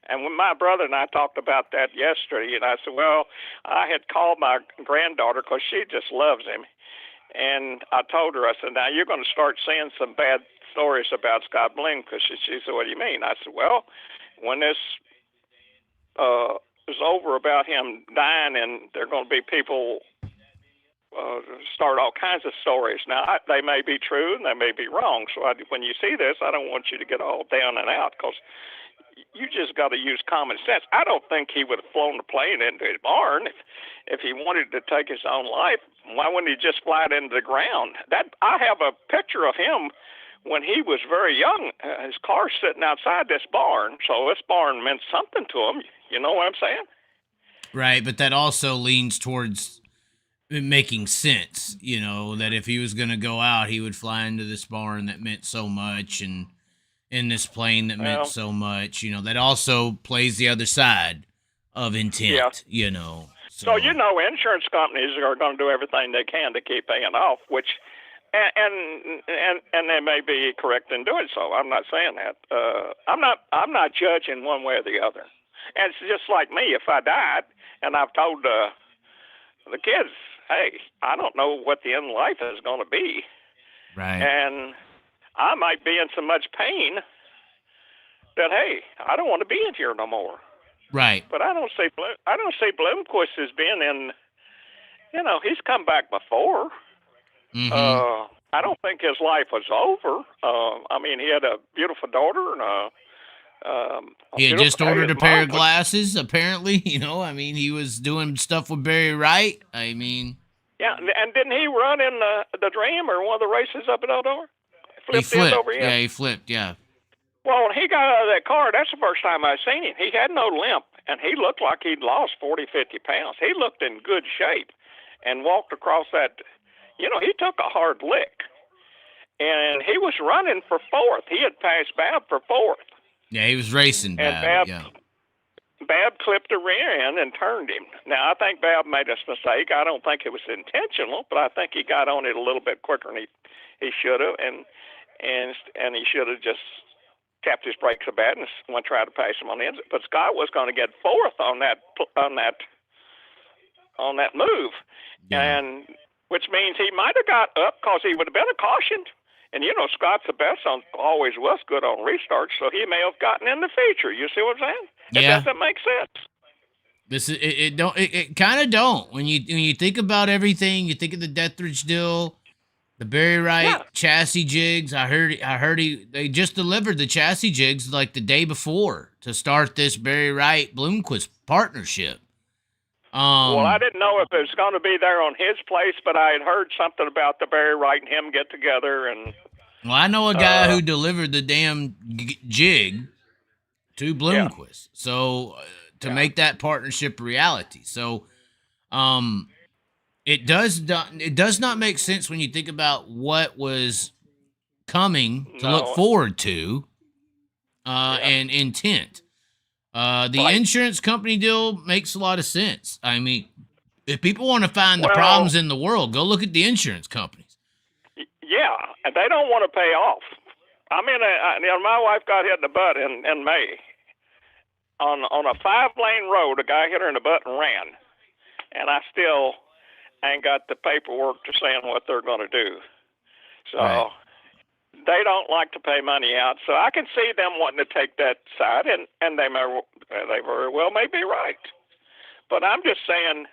And when my brother and I talked about that yesterday, and I said, well, I had called my granddaughter because she just loves him. And I told her, I said, now you're going to start seeing some bad stories about Scott Bloomquist. She said, what do you mean? I said, well, when this is over about him dying, and there are going to be people start all kinds of stories. Now, they may be true and they may be wrong. So when you see this, I don't want you to get all down and out, because you just got to use common sense. I don't think he would have flown the plane into his barn. If he wanted to take his own life, why wouldn't he just fly it into the ground? I have a picture of him when he was very young. His car's sitting outside this barn, so this barn meant something to him. You know what I'm saying? Right, but that also leans towards making sense, that if he was going to go out, he would fly into this barn that meant so much, and in this plane that meant so much. That also plays the other side of intent, So insurance companies are going to do everything they can to keep paying off, which, and they may be correct in doing so. I'm not saying that. I'm not judging one way or the other. And it's just like me. If I died and I've told the kids, hey, I don't know what the end of life is going to be, right? And I might be in so much pain that, hey, I don't want to be in here no more. Right. But I don't see Bloomquist as being in. He's come back before. Mm-hmm. I don't think his life was over. He had a beautiful daughter and he had just ordered a pair of glasses. Apparently, he was doing stuff with Barry Wright. Yeah, and didn't he run in the Dream or one of the races up at Eldor? He flipped. Over here. Yeah, he flipped. Yeah. Well, when he got out of that car, that's the first time I've seen him. He had no limp, and he looked like he'd lost 40, 50 pounds. He looked in good shape and walked across that. He took a hard lick, and he was running for fourth. He had passed Babb for fourth. Yeah, he was racing Babb. Babb clipped the rear end and turned him. Now, I think Babb made a mistake. I don't think it was intentional, but I think he got on it a little bit quicker than he should have, and he should have just tapped his brakes a bit and tried to pass him on the end. But Scott was going to get fourth on that move, and which means he might have got up because he would have been a caution. And Scott's the best always was good on restarts, so he may have gotten in the feature. You see what I'm saying? It doesn't make sense. It kind of don't. When you think about everything, you think of the Dethridge deal, the Barry Wright chassis jigs. I heard they just delivered the chassis jigs like the day before to start this Barry Wright Bloomquist partnership. Well, I didn't know if it was going to be there on his place, but I had heard something about the Barry Wright and him get together. And well, I know a guy who delivered the damn jig to Bloomquist, so to make that partnership a reality. So, it does not make sense when you think about what was coming to look forward to, and intent. The insurance company deal makes a lot of sense. If people want to find the problems in the world, go look at the insurance companies. Yeah, and they don't want to pay off. My wife got hit in the butt in May. On a 5-lane road, a guy hit her in the butt and ran. And I still ain't got the paperwork to saying what they're going to do. So they don't like to pay money out. So I can see them wanting to take that side, and they very well may be right. But I'm just saying,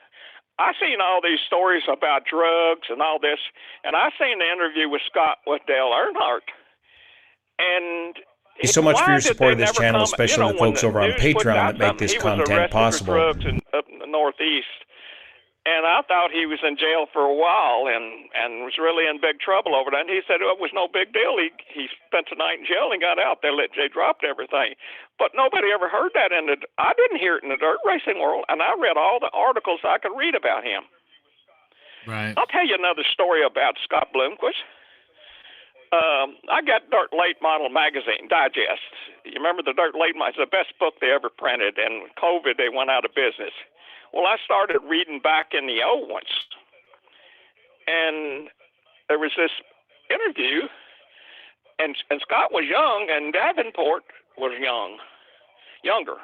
I've seen all these stories about drugs and all this, and I seen the interview with Scott with Dale Earnhardt. And Thank you so much for Why your did support they of this never channel, come, especially the when folks over on news puts Patreon out that make something, this he was content arrested possible. for drugs up in the Northeast. And I thought he was in jail for a while and was really in big trouble over that. And he said it was no big deal. He spent the night in jail and got out. They dropped everything. But nobody ever heard that I didn't hear it in the dirt racing world, and I read all the articles I could read about him. Right. I'll tell you another story about Scott Bloomquist. I got Dirt Late Model Magazine, Digest. You remember the Dirt Late Model? It's the best book they ever printed, and with COVID, they went out of business. Well, I started reading back in the old ones, and there was this interview, and Scott was young, and Davenport was younger.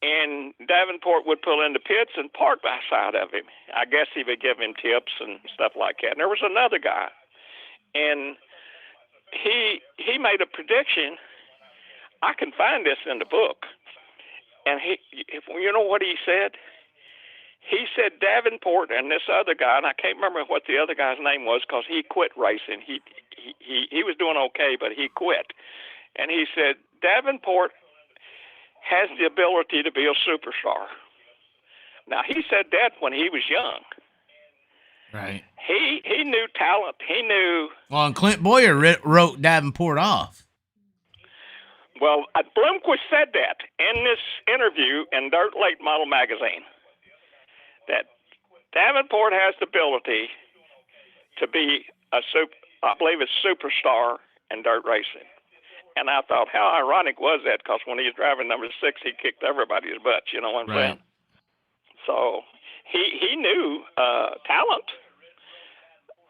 And Davenport would pull into pits and park beside of him. I guess he would give him tips and stuff like that. And there was another guy, and he made a prediction. I can find this in the book. And you know what he said? He said Davenport and this other guy, and I can't remember what the other guy's name was because he quit racing. He was doing okay, but he quit. And he said Davenport has the ability to be a superstar. Now, he said that when he was young. Right. He knew talent. He knew. Well, and Clint Boyer wrote Davenport off. Well, Bloomquist said that in this interview in Dirt Late Model Magazine, that Davenport has the ability to be I believe a superstar in dirt racing. And I thought, how ironic was that? Because when he was driving number 6, he kicked everybody's butt. You know what I'm saying? So he knew talent.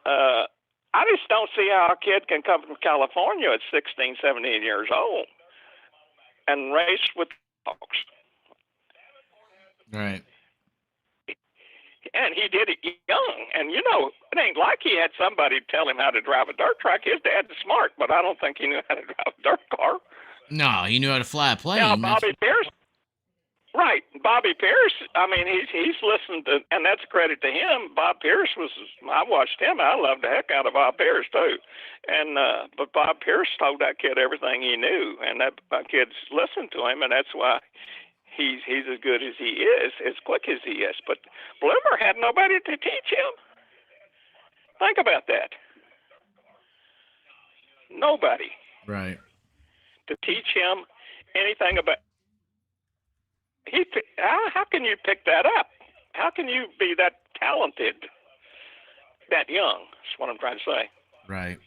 I just don't see how a kid can come from California at 16, 17 years old and race with dogs. Right. And he did it young. And, you know, it ain't like he had somebody tell him how to drive a dirt track. His dad's smart, but I don't think he knew how to drive a dirt car. No, he knew how to fly a plane. Now, Bobby Pierce. Right. Bobby Pierce, I mean, he's listened to, and that's credit to him. Bob Pierce I watched him. I loved the heck out of Bob Pierce, too. And, but Bob Pierce told that kid everything he knew, and that kid's listened to him, and that's why he's as good as he is, as quick as he is. But Bloomer had nobody to teach him. Think about that. Nobody. Right. To teach him anything about. How can you pick that up? How can you be that talented, that young? That's what I'm trying to say. Right.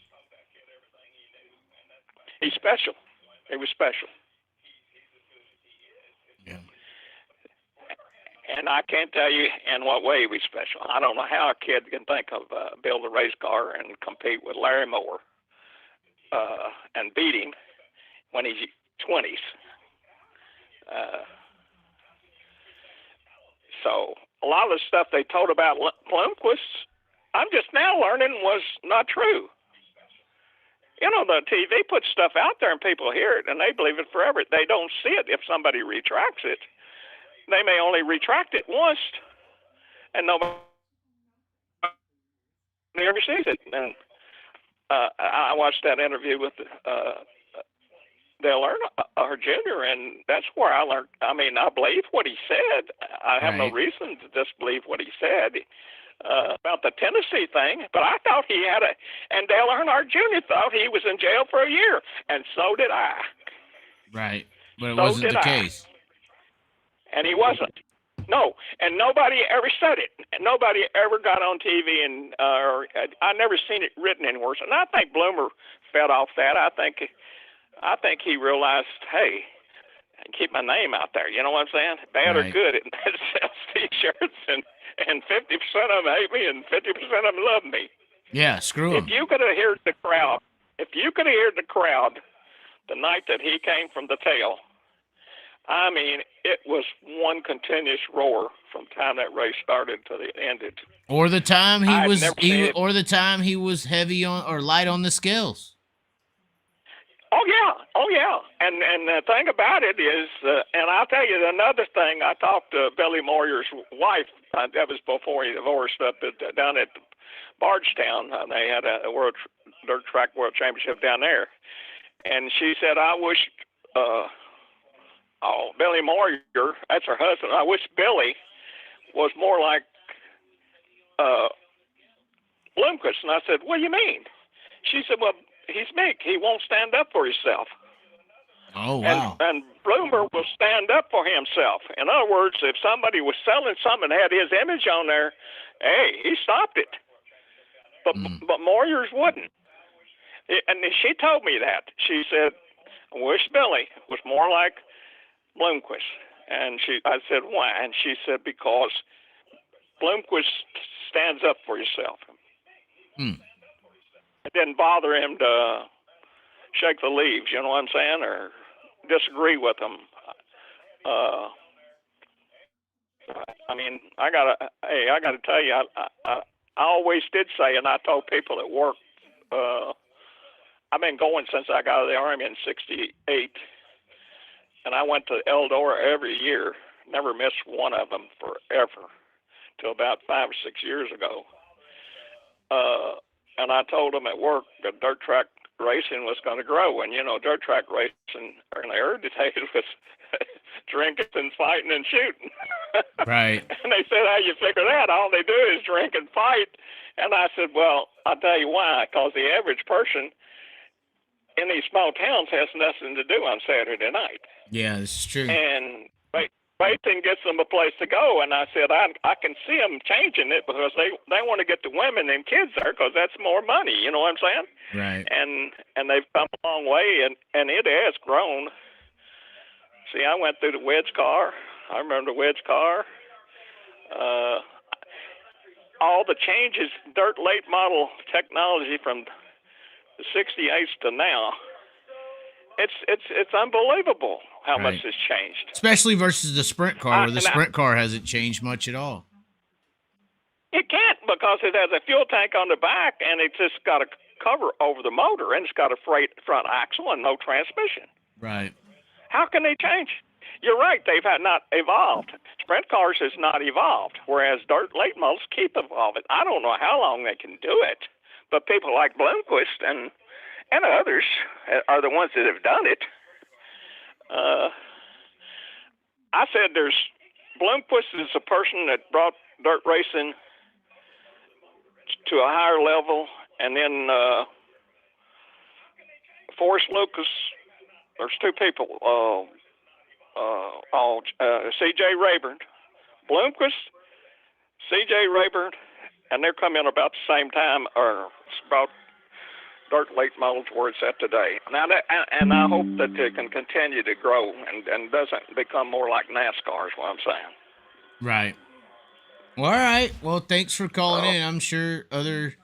He's special. He was special. Yeah. And I can't tell you in what way he was special. I don't know how a kid can think of build a race car and compete with Larry Moore and beat him when he's 20s. So a lot of the stuff they told about Bloomquist, I'm just now learning was not true. You know, the TV puts stuff out there and people hear it and they believe it forever. They don't see it if somebody retracts it. They may only retract it once and nobody ever sees it. And I watched that interview with Dale Earnhardt Jr., and that's where I learned. I mean, I believe what he said. I have no reason to disbelieve what he said about the Tennessee thing, but I thought he had and Dale Earnhardt Jr. thought he was in jail for a year, and so did I. Right, but it wasn't the case. And he wasn't. No, and nobody ever said it. Nobody ever got on TV, and I never seen it written anywhere. And I think Bloomer fed off that. I think he realized, hey, I can keep my name out there. You know what I'm saying? Bad or good, it sells T-shirts, and 50% of them hate me, and 50% of them love me. Yeah, screw him. If you could have heard the crowd, the night that he came from the tail, I mean, it was one continuous roar from the time that race started to the ended. Or the time he was heavy on or light on the scales. Oh yeah. And the thing about it is, and I'll tell you another thing. I talked to Billy Moyer's wife. That was before he divorced down at Bardstown. They had a World Dirt Track World Championship down there. And she said, I wish, Billy Moyer, that's her husband, I wish Billy was more like Bloomquist. And I said, what do you mean? She said, well, he's meek. He won't stand up for himself. Oh, wow. And Bloomer will stand up for himself. In other words, if somebody was selling something that had his image on there, hey, he stopped it. But Moyers wouldn't. And she told me that. She said, I wish Billy was more like Bloomquist. And I said, why? And she said, because Bloomquist stands up for himself. It didn't bother him to shake the leaves, you know what I'm saying, or disagree with them. I mean, I gotta tell you, I always did say, and I told people at work, I've been going since I got out of the Army in '68, and I went to Eldora every year, never missed one of them forever, till about 5 or 6 years ago. And I told them at work that dirt track racing was going to grow. And, you know, dirt track racing in the early days was drinking and fighting and shooting. Right. And they said, how you figure that? All they do is drink and fight. And I said, well, I'll tell you why. Because the average person in these small towns has nothing to do on Saturday night. Yeah, this is true. And racing gets them a place to go, and I said I can see them changing it because they want to get the women and kids there because that's more money. You know what I'm saying? Right. And they've come a long way, and it has grown. See, I went through the wedge car. I remember the wedge car. All the changes, dirt late model technology from the '68s to now. It's unbelievable how much has changed. Especially versus the sprint car, where the sprint car hasn't changed much at all. It can't because it has a fuel tank on the back and it's just got a cover over the motor and it's got a front axle and no transmission. Right. How can they change? You're right, they've not evolved. Sprint cars has not evolved, whereas dirt late models keep evolving. I don't know how long they can do it, but people like Bloomquist and others are the ones that have done it. I said Bloomquist is a person that brought dirt racing to a higher level, and then Forrest Lucas, there's two people, C.J. Rayburn, Bloomquist, C.J. Rayburn, and they're coming about the same time, or about dirt late models where it's at today. Now, and I hope that it can continue to grow and doesn't become more like NASCAR is what I'm saying. Right. Well, all right. Well, thanks for calling in. I'm sure other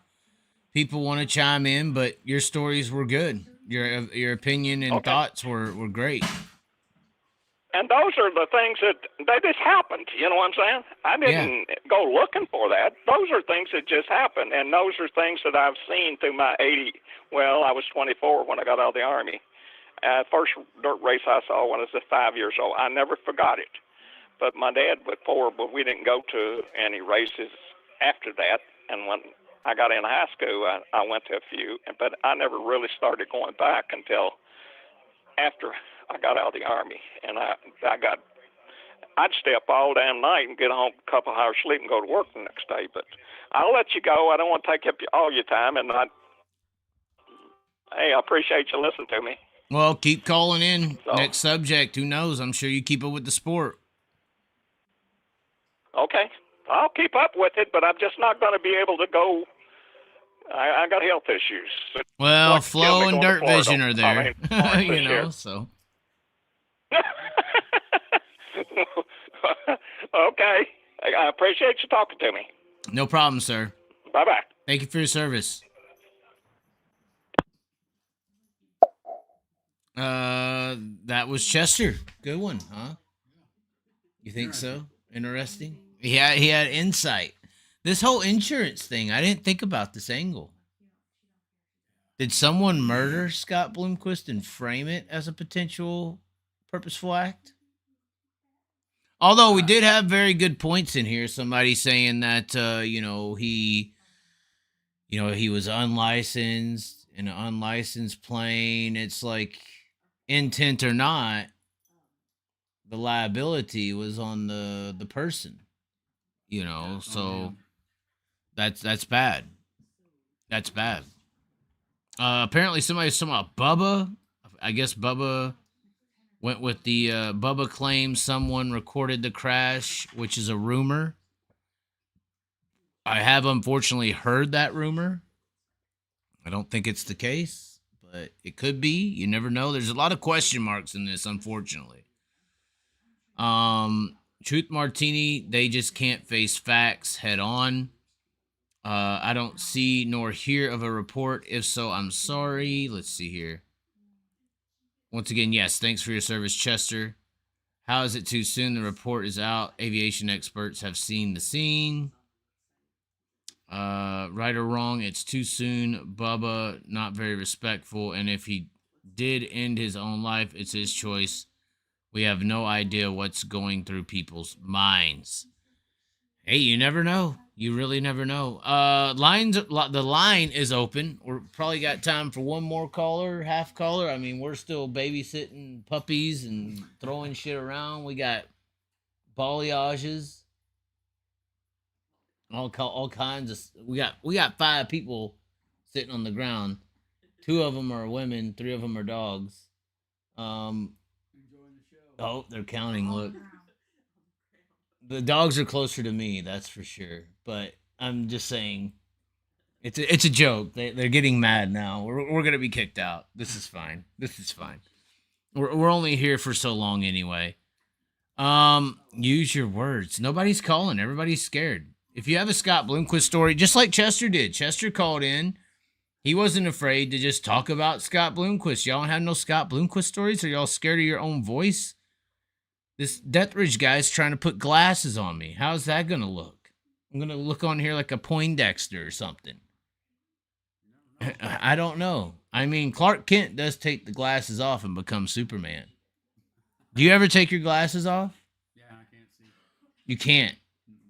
people want to chime in, but your stories were good. Your opinion and thoughts were great. And those are the things that just happened. You know what I'm saying? I didn't go looking for that. Those are things that just happened, and those are things that I've seen through my 80. Well, I was 24 when I got out of the Army. First dirt race I saw when I was 5 years old. I never forgot it. But my dad was poor, but we didn't go to any races after that. And when I got in high school, I went to a few, but I never really started going back until after I got out of the Army. And I'd stay up all damn night and get home a couple hours sleep and go to work the next day. But I'll let you go. I don't want to take up all your time. And hey, I appreciate you listening to me. Well, keep calling in. So, next subject, who knows? I'm sure you keep up with the sport. Okay. I'll keep up with it, but I'm just not going to be able to go. I got health issues. Well, like Flow and Dirt Vision are there, you know, so. Okay. I appreciate you talking to me. No problem, sir. Bye-bye. Thank you for your service. That was Chester. Good one, huh? You think so? Interesting. He had insight. This whole insurance thing, I didn't think about this angle. Did someone murder Scott Bloomquist and frame it as a potential purposeful act? Although we did have very good points in here. Somebody saying that he was unlicensed in an unlicensed plane. It's like, intent or not, the liability was on the person, you know. So that's bad. That's bad. Apparently somebody's talking about Bubba. I guess Bubba went with the Bubba claims someone recorded the crash, which is a rumor. I have unfortunately heard that rumor. I don't think it's the case, but it could be. You never know. There's a lot of question marks in this, unfortunately. Truth Martini, they just can't face facts head on. I don't see nor hear of a report. If so, I'm sorry. Let's see here. Once again, yes, thanks for your service, Chester. How is it too soon? The report is out. Aviation experts have seen the scene. Right or wrong, it's too soon. Bubba, not very respectful. And if he did end his own life, it's his choice. We have no idea what's going through people's minds. Hey, you never know. You really never know. The line is open. We're probably got time for one more caller, half caller. I mean, we're still babysitting puppies and throwing shit around. We got balayages. All kinds of. We got 5 people sitting on the ground. 2 of them are women. 3 of them are dogs. Oh, they're counting. Look, the dogs are closer to me. That's for sure. But I'm just saying, it's a joke. They're getting mad now. We're gonna be kicked out. This is fine. This is fine. We're only here for so long anyway. Use your words. Nobody's calling. Everybody's scared. If you have a Scott Bloomquist story, just like Chester did, Chester called in. He wasn't afraid to just talk about Scott Bloomquist. Y'all don't have no Scott Bloomquist stories? Are y'all scared of your own voice? This Deathridge guy's trying to put glasses on me. How's that going to look? I'm going to look on here like a Poindexter or something. I don't know. I mean, Clark Kent does take the glasses off and become Superman. Do you ever take your glasses off? Yeah, I can't see. You can't.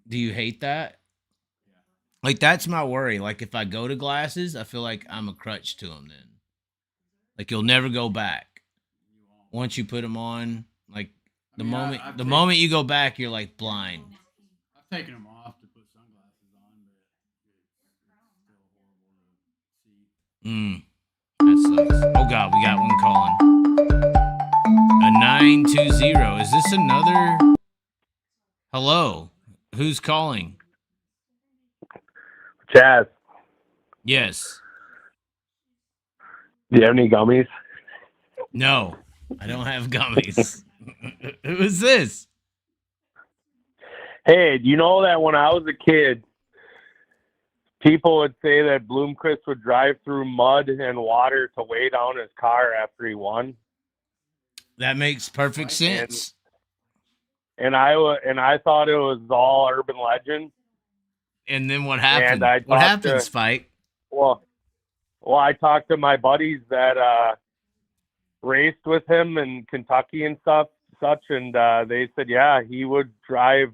Do you hate that? Like, that's my worry. Like, if I go to glasses, I feel like I'm a crutch to them then. Like, you'll never go back. Once you put them on, like, the moment you go back, you're, like, blind. I've taken them off to put sunglasses on, but it's still horrible to see. That sucks. Oh, God, we got one calling. A 920. Is this another? Hello? Who's calling? Chaz, Yes. do you have any gummies? No, I don't have gummies. Who is this? Hey, do you know that when I was a kid, people would say that Bloomquist would drive through mud and water to weigh down his car after he won? That makes perfect sense. And I thought it was all urban legend. And then what happened? And What happened, Spike? Well, I talked to my buddies that raced with him in Kentucky and such, and they said, yeah, he would drive.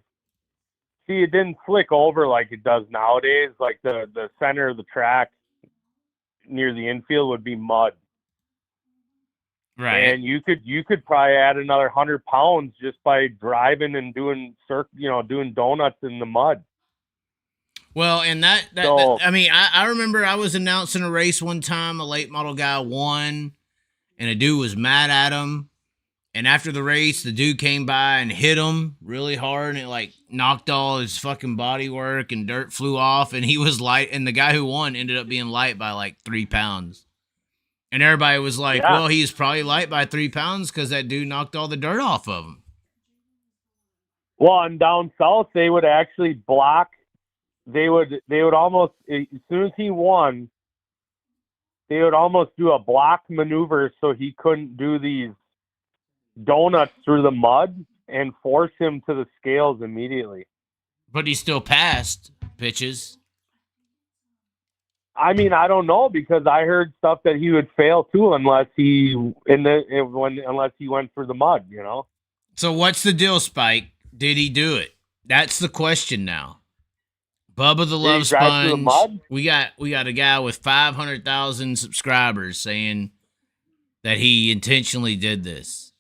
See, it didn't flick over like it does nowadays. Like the center of the track near the infield would be mud. Right. And you could probably add another 100 pounds just by driving and doing donuts in the mud. Well, and that I mean, I remember I was announcing a race one time, a late model guy won, and a dude was mad at him. And after the race, the dude came by and hit him really hard, and it like knocked all his fucking body work, and dirt flew off, and he was light, and the guy who won ended up being light by like 3 pounds. And everybody was like, well, he's probably light by 3 pounds because that dude knocked all the dirt off of him. Well, and down south, they would actually block. They would almost, as soon as he won, they would almost do a block maneuver so he couldn't do these donuts through the mud and force him to the scales immediately. But he still passed pitches. I mean, I don't know, because I heard stuff that he would fail too unless he went through the mud, you know. So what's the deal, Spike? Did he do it? That's the question now. Bubba the Love he drive through the Sponge. mud? We got a guy with 500,000 subscribers saying that he intentionally did this.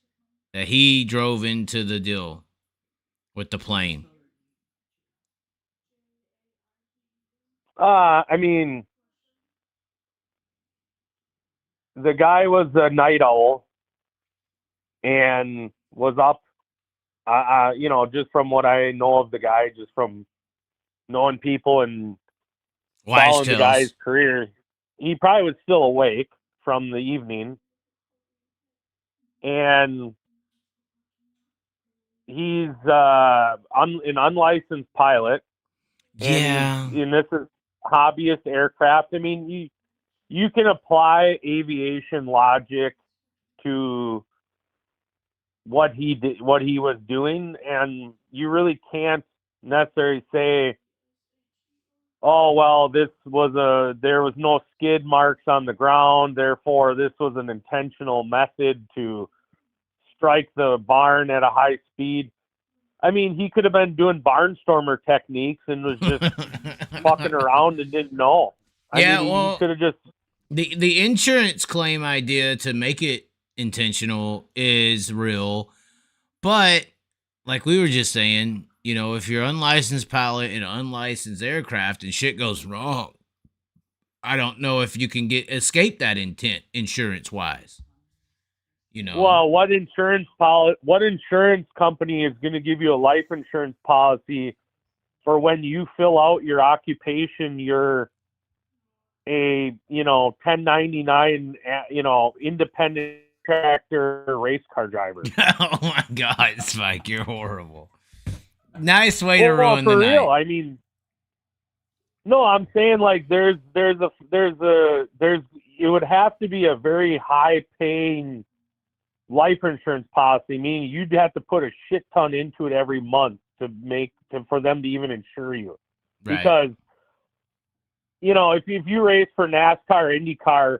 That he drove into the deal with the plane. I mean, the guy was a night owl and was up, you know, just from what I know of the guy, just from knowing people and following the guy's career, he probably was still awake from the evening. And he's an unlicensed pilot. Yeah. And this is hobbyist aircraft. I mean, you can apply aviation logic to what he did, what he was doing, and you really can't necessarily say, oh well, there was no skid marks on the ground, therefore this was an intentional method to strike the barn at a high speed. I mean, he could have been doing barnstormer techniques and was just fucking around and didn't know. I mean, well, he could have just... The insurance claim idea to make it intentional is real, but like we were just saying, you know, if you're an unlicensed pilot in an unlicensed aircraft and shit goes wrong, I don't know if you can escape that intent insurance wise. You know. Well, what insurance company is going to give you a life insurance policy for when you fill out your occupation, you're a, 1099, independent contractor race car driver? Oh my God, Spike, you're horrible. Nice way to ruin for the real. night. I mean, no, I'm saying like it would have to be a very high paying life insurance policy, meaning you'd have to put a shit ton into it every month for them to even insure you. Right. Because, if you race for NASCAR or IndyCar,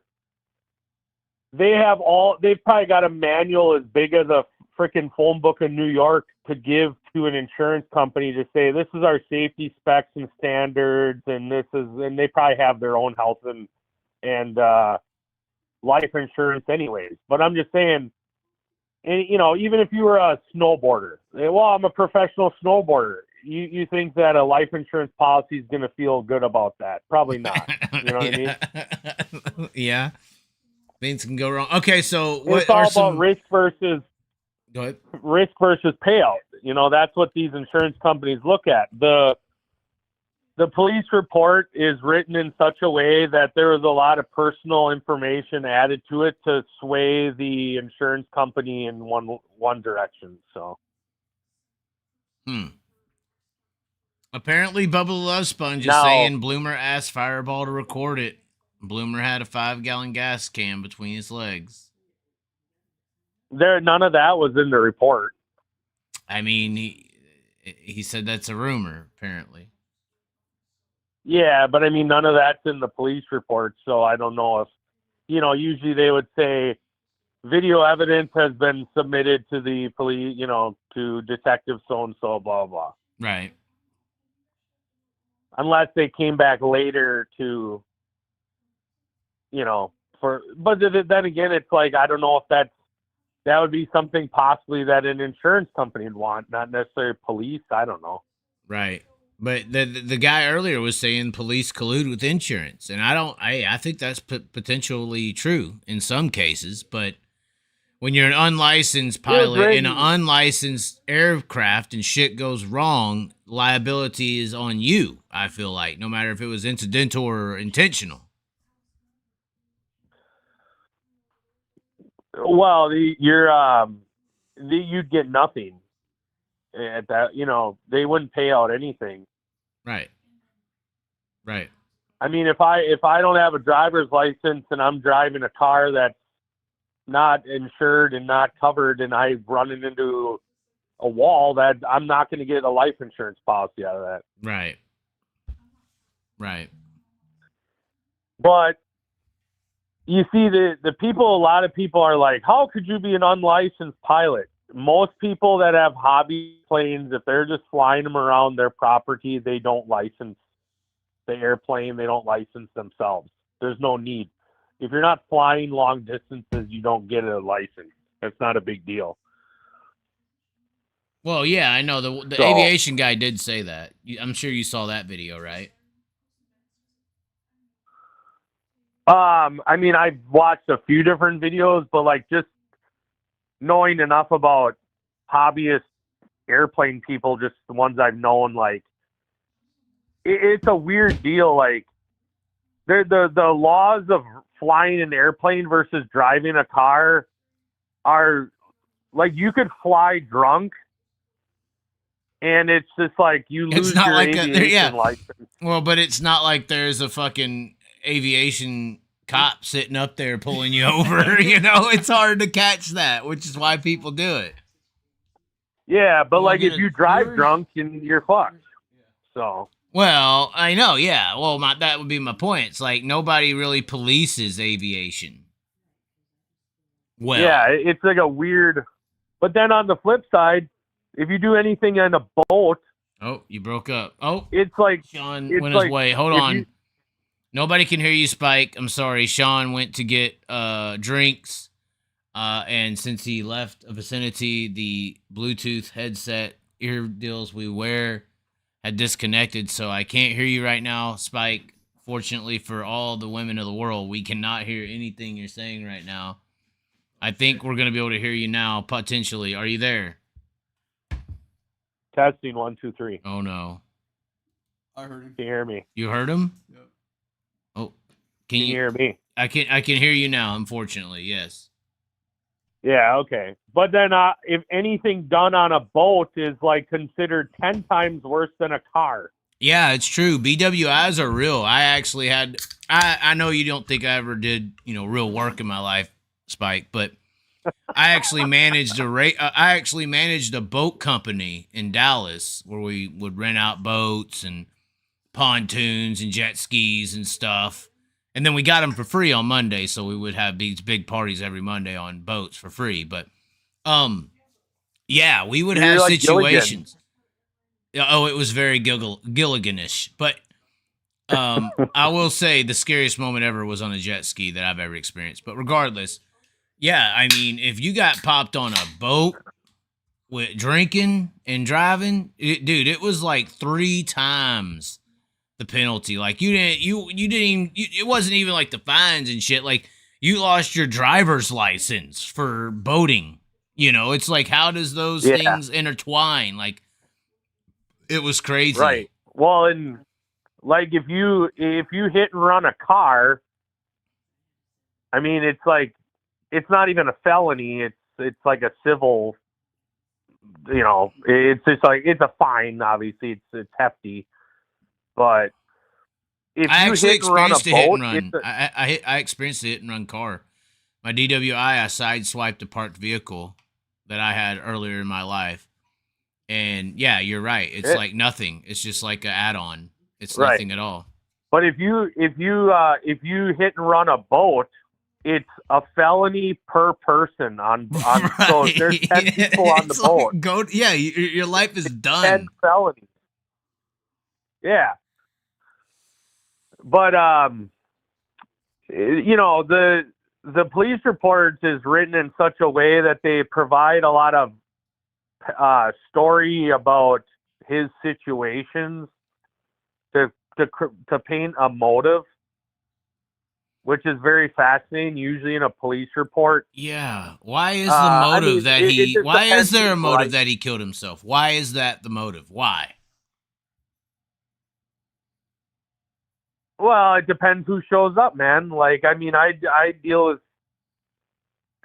they've probably got a manual as big as a freaking phone book in New York to give to an insurance company to say, this is our safety specs and standards, and they probably have their own health and life insurance anyways. But I'm just saying, even if you were a snowboarder, well, I'm a professional snowboarder. You think that a life insurance policy is going to feel good about that? Probably not. You know what I mean? Yeah. Things can go wrong. Okay, so it's all about risk versus Go ahead. Risk versus payout. That's what these insurance companies look at. The police report is written in such a way that there was a lot of personal information added to it to sway the insurance company in one direction. So. Apparently, Bubba the Love Sponge is saying Bloomer asked Fireball to record it. Bloomer had a 5-gallon gas can between his legs. None of that was in the report. I mean, he said that's a rumor, apparently. Yeah, but I mean, none of that's in the police report, so I don't know if, usually they would say video evidence has been submitted to the police, to detective so-and-so, blah, blah. Right. Unless they came back later to, but then again, it's like, I don't know if that would be something possibly that an insurance company would want, not necessarily police. I don't know. Right. But the guy earlier was saying police collude with insurance, and I think that's potentially true in some cases. But when you're an unlicensed pilot in an unlicensed aircraft and shit goes wrong, liability is on you. I feel like, no matter if it was incidental or intentional. Well, you'd get nothing at that. They wouldn't pay out anything. Right. Right. I mean, if I don't have a driver's license and I'm driving a car that's not insured and not covered, and I run it into a wall, that I'm not going to get a life insurance policy out of that. Right. Right. But you see, a lot of people are like, how could you be an unlicensed pilot? Most people that have hobby planes, if they're just flying them around their property, they don't license the airplane. They don't license themselves. There's no need. If you're not flying long distances, you don't get a license. It's not a big deal. Well, yeah, I know the aviation guy did say that. I'm sure you saw that video, right? I mean, I've watched a few different videos, but like just knowing enough about hobbyist airplane people, just the ones I've known, like it's a weird deal. Like the laws of flying an airplane versus driving a car are like you could fly drunk, and it's just like you lose your aviation license. Well, but it's not like there's a fucking aviation cop sitting up there pulling you over. You know, it's hard to catch that, which is why people do it. Yeah, but like if you drive drunk, you're fucked. So. Well, I know, yeah. Well, that would be my point. It's like nobody really polices aviation. Well, yeah, it's like a weird. But then on the flip side, if you do anything in a boat. Oh, you broke up. Oh, it's like Sean went his way. Hold on. Nobody can hear you, Spike. I'm sorry. Sean went to get drinks. And since he left a vicinity, the Bluetooth headset ear deals we wear had disconnected, so I can't hear you right now, Spike. Fortunately for all the women of the world, we cannot hear anything you're saying right now. I think we're going to be able to hear you now, potentially. Are you there? Testing 1, 2, 3. Oh, no. I heard him. Can you hear me? You heard him? Yep. Oh, can you hear me? I can hear you now, unfortunately, yes. Yeah, okay. But then if anything done on a boat is like considered 10 times worse than a car. Yeah, it's true. BWIs are real. I actually had, I know you don't think I ever did, real work in my life, Spike, but I actually managed a boat company in Dallas where we would rent out boats and pontoons and jet skis and stuff. And then we got them for free on Monday, so we would have these big parties every Monday on boats for free. But, yeah, we would have like situations. Gilligan. Oh, it was very Gilliganish. But I will say the scariest moment ever was on a jet ski that I've ever experienced. But regardless, yeah, I mean, if you got popped on a boat with drinking and driving, dude, it was like 3 times the penalty. Like you didn't even, it wasn't even like the fines and shit. Like you lost your driver's license for boating. It's like, how does those things intertwine? Like it was crazy. Right. Well, and like if you hit and run a car, I mean, it's like, it's not even a felony. It's like a civil, it's just like, it's a fine. Obviously it's hefty. But if I you actually hit and run a experienced a hit and boat, run. I experienced a hit and run car. My DWI, I sideswiped a parked vehicle that I had earlier in my life. And yeah, you're right. It's like nothing. It's just like an add-on. It's nothing at all. But if you hit and run a boat, it's a felony per person on Right. So if there's 10 people on the boat. Your life is done. 10 felonies. Yeah. But the police reports is written in such a way that they provide a lot of story about his situations to paint a motive, which is very fascinating, usually in a police report. Yeah. Why is the motive why is there a motive like, that he killed himself? Why is that the motive? Why? Well, it depends who shows up, man. Like, I mean, I deal with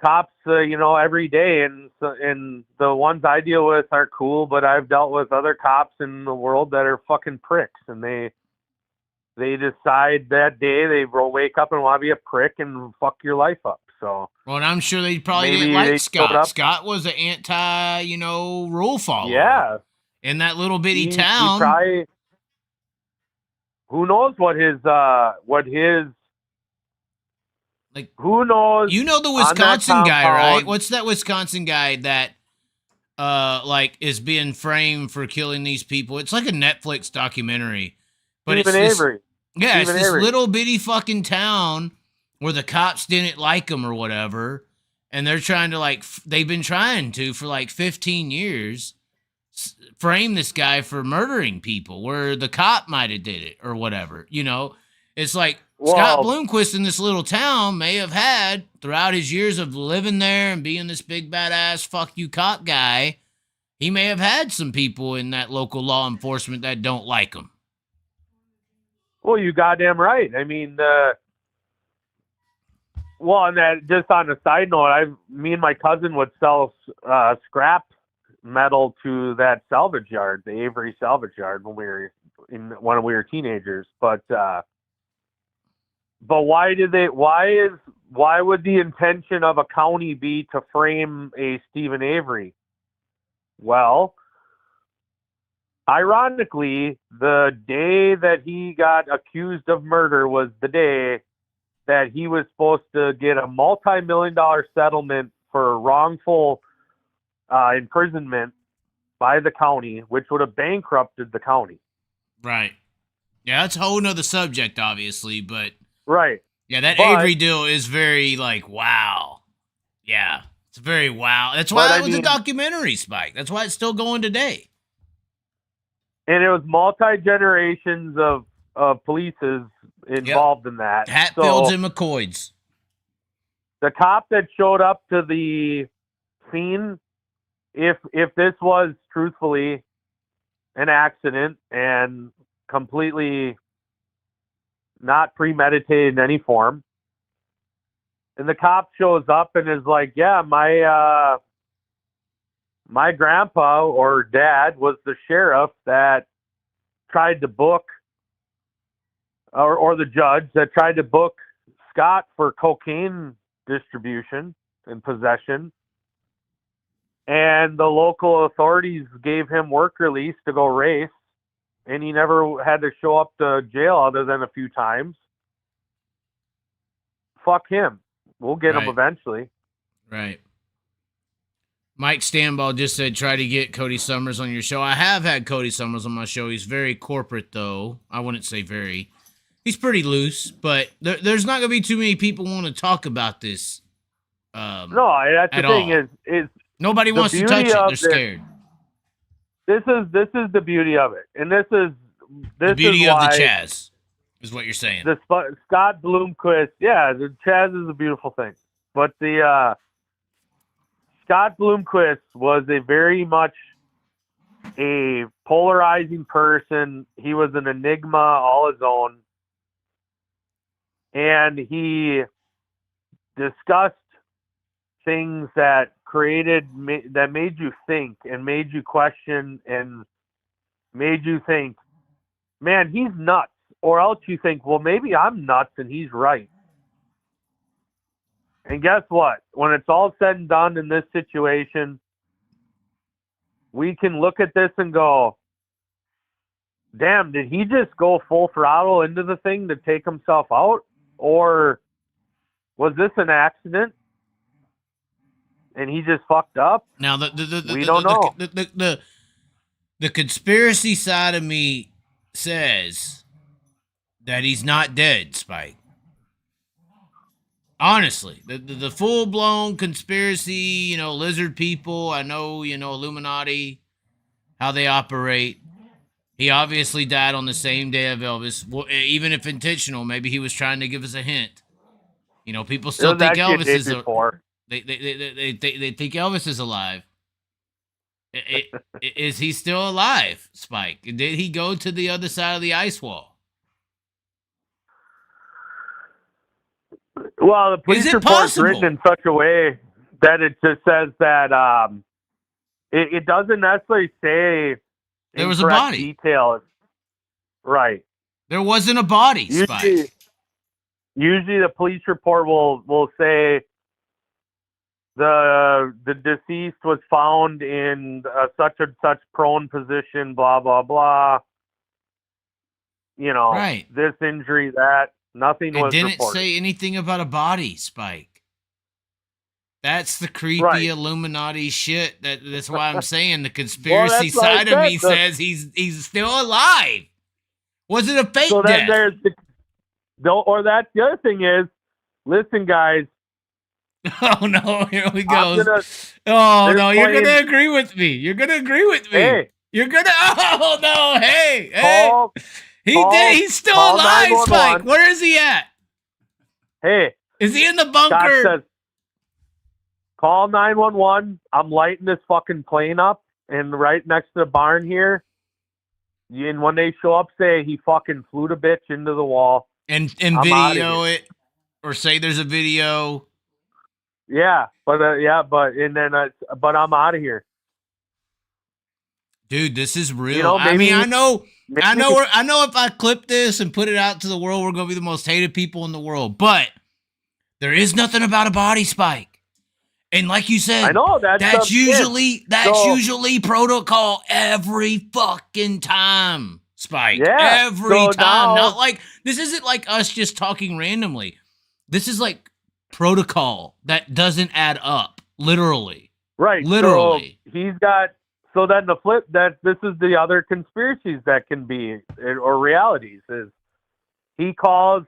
cops, every day, and the ones I deal with are cool, but I've dealt with other cops in the world that are fucking pricks, and they decide that day they will wake up and want to be a prick and fuck your life up. So, well, and I'm sure they probably didn't like Scott. Scott was an anti, rule follower. Yeah. In that little bitty town. Who knows what his like? Who knows? The Wisconsin guy, right? What's that Wisconsin guy that is being framed for killing these people? It's like a Netflix documentary. But Stephen Avery. Yeah, it's Stephen this Avery. little bitty fucking town where the cops didn't like him or whatever, and they're trying to they've been trying to for 15 years frame this guy for murdering people where the cop might have did it or whatever. It's like Scott Bloomquist in this little town may have had throughout his years of living there and being this big badass fuck you cop guy. He may have had some people in that local law enforcement that don't like him. Well, you goddamn right. I mean, and that just on a side note, me and my cousin would sell scrap metal to that salvage yard, the Avery salvage yard, when we were teenagers. But why would the intention of a county be to frame a Stephen Avery? Well, ironically, the day that he got accused of murder was the day that he was supposed to get a multi-million-dollar settlement for wrongful imprisonment by the county, which would have bankrupted the county. Right. Yeah, that's a whole nother subject, obviously, but... Right. Yeah, that Avery deal is very, wow. Yeah, it's very wow. That's why it was a documentary, Spike. That's why it's still going today. And it was multi-generations of polices involved in that. Hatfields and McCoys. The cop that showed up to the scene, if this was truthfully an accident and completely not premeditated in any form, and the cop shows up and is like, yeah, my grandpa or dad was the sheriff that tried to book, or the judge that tried to book Scott for cocaine distribution and possession. And the local authorities gave him work release to go race, and he never had to show up to jail other than a few times. Fuck him. We'll get him eventually. Right. Mike Stanball just said, try to get Cody Summers on your show. I have had Cody Summers on my show. He's very corporate, though. I wouldn't say very. He's pretty loose, but there's not going to be too many people want to talk about this. No, that's the thing is nobody wants to touch it. They're scared. This is the beauty of it, and this is the beauty of the Chaz, is what you're saying. The Scott Bloomquist, the Chaz is a beautiful thing, but the Scott Bloomquist was a very much a polarizing person. He was an enigma all his own, and he discussed things that made you think and made you question and made you think, man, he's nuts. Or else you think, well, maybe I'm nuts and he's right. And guess what? When it's all said and done in this situation, we can look at this and go, damn, did he just go full throttle into the thing to take himself out? Or was this an accident and he just fucked up? Now, we don't know. The conspiracy side of me says that he's not dead, Spike. Honestly, the full-blown conspiracy, lizard people, I know, Illuminati, how they operate. He obviously died on the same day of Elvis. Well, even if intentional, maybe he was trying to give us a hint. People still think Elvis is they think Elvis is alive. Is he still alive, Spike? Did he go to the other side of the ice wall? Well, the police report's written in such a way that it just says that it doesn't necessarily say there was a body. Detail. Right. There wasn't a body, Spike. Usually the police report will say the deceased was found in such and such prone position, blah, blah, blah. Right. This injury, that. Nothing was reported. It didn't say anything about a body, Spike. That's the creepy Illuminati shit. That's why I'm saying the conspiracy side of me says he's still alive. Was it a fake So then death? there's or that's the other thing is, listen, guys. Oh no, here we go. I'm gonna- Oh no, you're playing- gonna agree with me. You're gonna agree with me. Hey, You're gonna. Oh no, hey. call, He call- did. He's still call alive, 911. Spike. Where is he at? hey, Is he in the Scott bunker? says, call 911. I'm lighting this fucking plane up, and right next to the barn here. And when they show up, say he fucking flew the bitch into the wall. And I'm outta video here. it, or say there's a video. Yeah, but but I'm out of here. Dude, this is real. You know, I mean, I know maybe- if I clip this and put it out to the world, we're gonna be the most hated people in the world. But there is nothing about a body, Spike. And like you said, I know that's usually So- usually protocol every fucking time, Spike. Yeah, Every so time. now- Not like this isn't like us just talking randomly. This is like protocol that doesn't add up. Literally. Right. Literally. So he's got. So then the flip that this is the other conspiracies that can be or realities is they call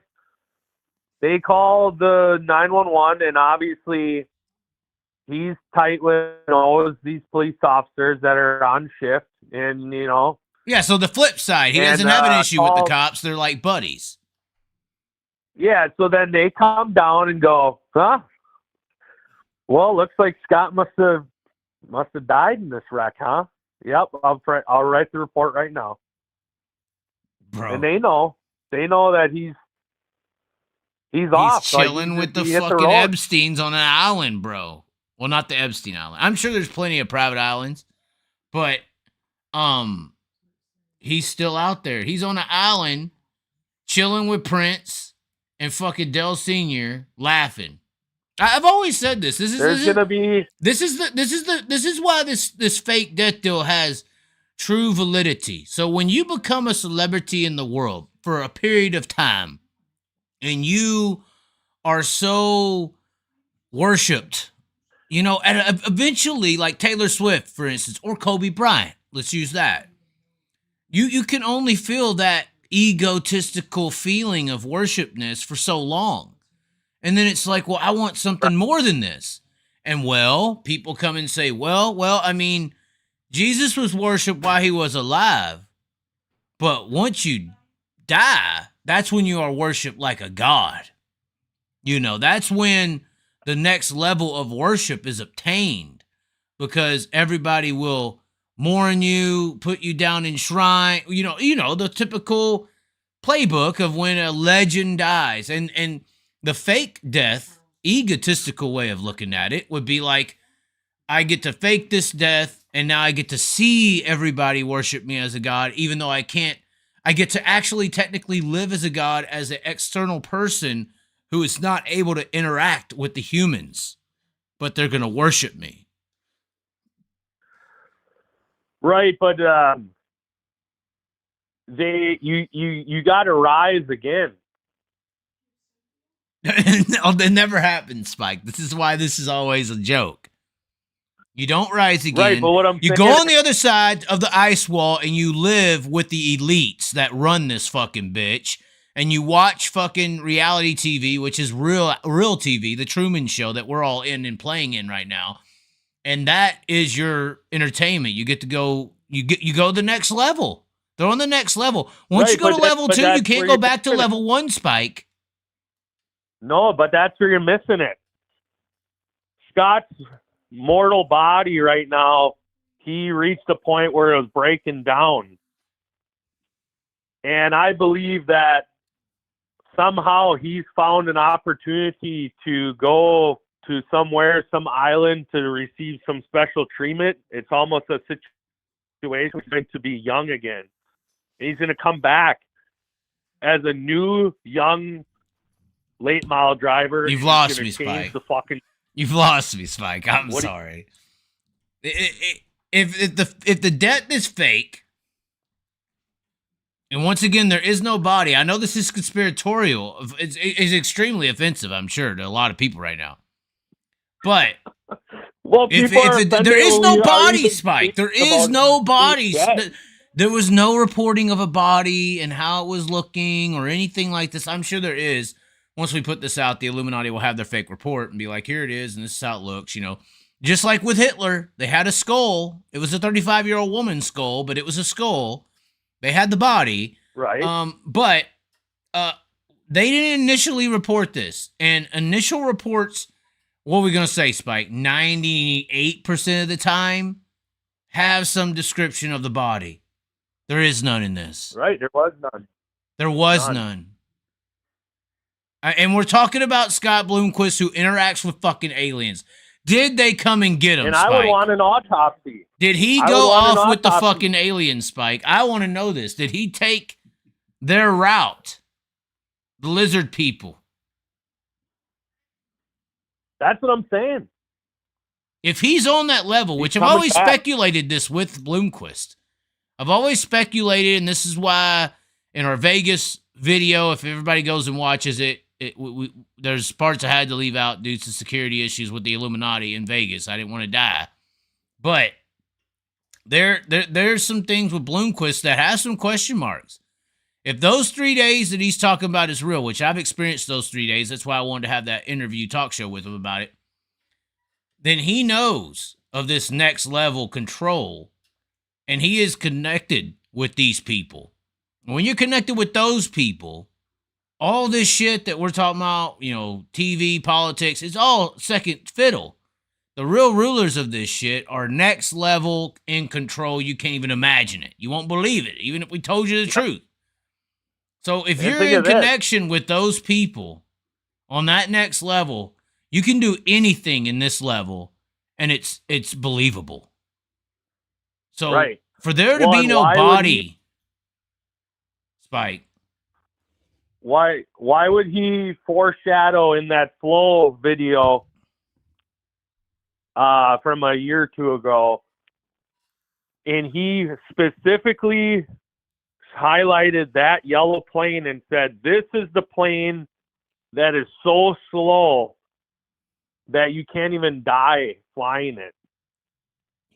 the 911 and obviously he's tight with these police officers that are on shift and Yeah, so the flip side, he And, doesn't have an issue with the call- cops. They're like buddies. yeah. So then they come down and go, huh? Well, looks like Scott must have died in this wreck, huh? Yep, I'll write the report right now. Bro. And they know that he's He's off. Like, chilling with the he hit fucking road. Epsteins on an island, bro. Well, not the Epstein Island. I'm sure there's plenty of private islands, but he's still out there. He's on an island chilling with Prince and fucking Dell Sr. laughing. I've always said this. This is why this fake death deal has true validity. So when you become a celebrity in the world for a period of time and you are so worshipped, and eventually, like Taylor Swift, for instance, or Kobe Bryant, let's use that. You can only feel that egotistical feeling of worshipness for so long. And then it's like, well, I want something more than this. And people come and say, I mean, Jesus was worshipped while he was alive. But once you die, that's when you are worshipped like a god. That's when the next level of worship is obtained. Because everybody will mourn you, put you down in shrine. The typical playbook of when a legend dies. And the fake death, egotistical way of looking at it would be like, I get to fake this death, and now I get to see everybody worship me as a god, even though I can't. I get to actually technically live as a god as an external person who is not able to interact with the humans, but they're going to worship me. right, but you got to rise again. No, that never happens, Spike. This is why this is always a joke. You don't rise again. Right, but what I'm you saying, go on the other side of the ice wall and you live with the elites that run this fucking bitch. And you watch fucking reality TV, which is real TV, the Truman Show that we're all in and playing in right now. And that is your entertainment. You get to go. You go to the next level. They're on the next level. Once you go to level 2, you can't go back to level 1, Spike. No, but that's where you're missing it. Scott's mortal body right now, he reached a point where it was breaking down. And I believe that somehow he's found an opportunity to go to somewhere, some island, to receive some special treatment. It's almost a situation where he's going to be young again. He's going to come back as a new, young, late mile driver. You've He's lost gonna me, change Spike. The fucking You've lost me, Spike. I'm What do you- sorry. If the death is fake, and once again there is no body, I know this is conspiratorial. It's extremely offensive, I'm sure, to a lot of people right now. But well, if people are there is no offended when we are body, even Spike. There thinking is about no his body. death. There was no reporting of a body and how it was looking or anything like this. I'm sure there is. Once we put this out, the Illuminati will have their fake report and be like, here it is, and this is how it looks, you know. Just like with Hitler, they had a skull. It was a 35-year-old woman's skull, but it was a skull. They had the body. Right. But they didn't initially report this. And initial reports, what are we going to say, Spike? 98% of the time have some description of the body. There is none in this. Right. There was none. There was none. And we're talking about Scott Bloomquist, who interacts with fucking aliens. Did they come and get him, And Spike? I would want an autopsy. Did he go off with the fucking alien, Spike? I want to know this. Did he take their route? The lizard people. That's what I'm saying. If he's on that level, which I've always speculated this with Bloomquist. I've always speculated, and this is why in our Vegas video, if everybody goes and watches it, there's parts I had to leave out due to security issues with the Illuminati in Vegas. I didn't want to die. But there's some things with Bloomquist that has some question marks. If those 3 days that he's talking about is real, which I've experienced those 3 days, that's why I wanted to have that interview talk show with him about it, then he knows of this next level control, and he is connected with these people. When you're connected with those people, all this shit that we're talking about, you know, TV, politics, it's all second fiddle. The real rulers of this shit are next level in control. You can't even imagine it. You won't believe it, even if we told you the truth. So if you're in connection with those people on that next level, you can do anything in this level, and it's believable. So for there to be no body, Spike. Why would he foreshadow in that flow video from a year or two ago, and he specifically highlighted that yellow plane and said, this is the plane that is so slow that you can't even die flying it.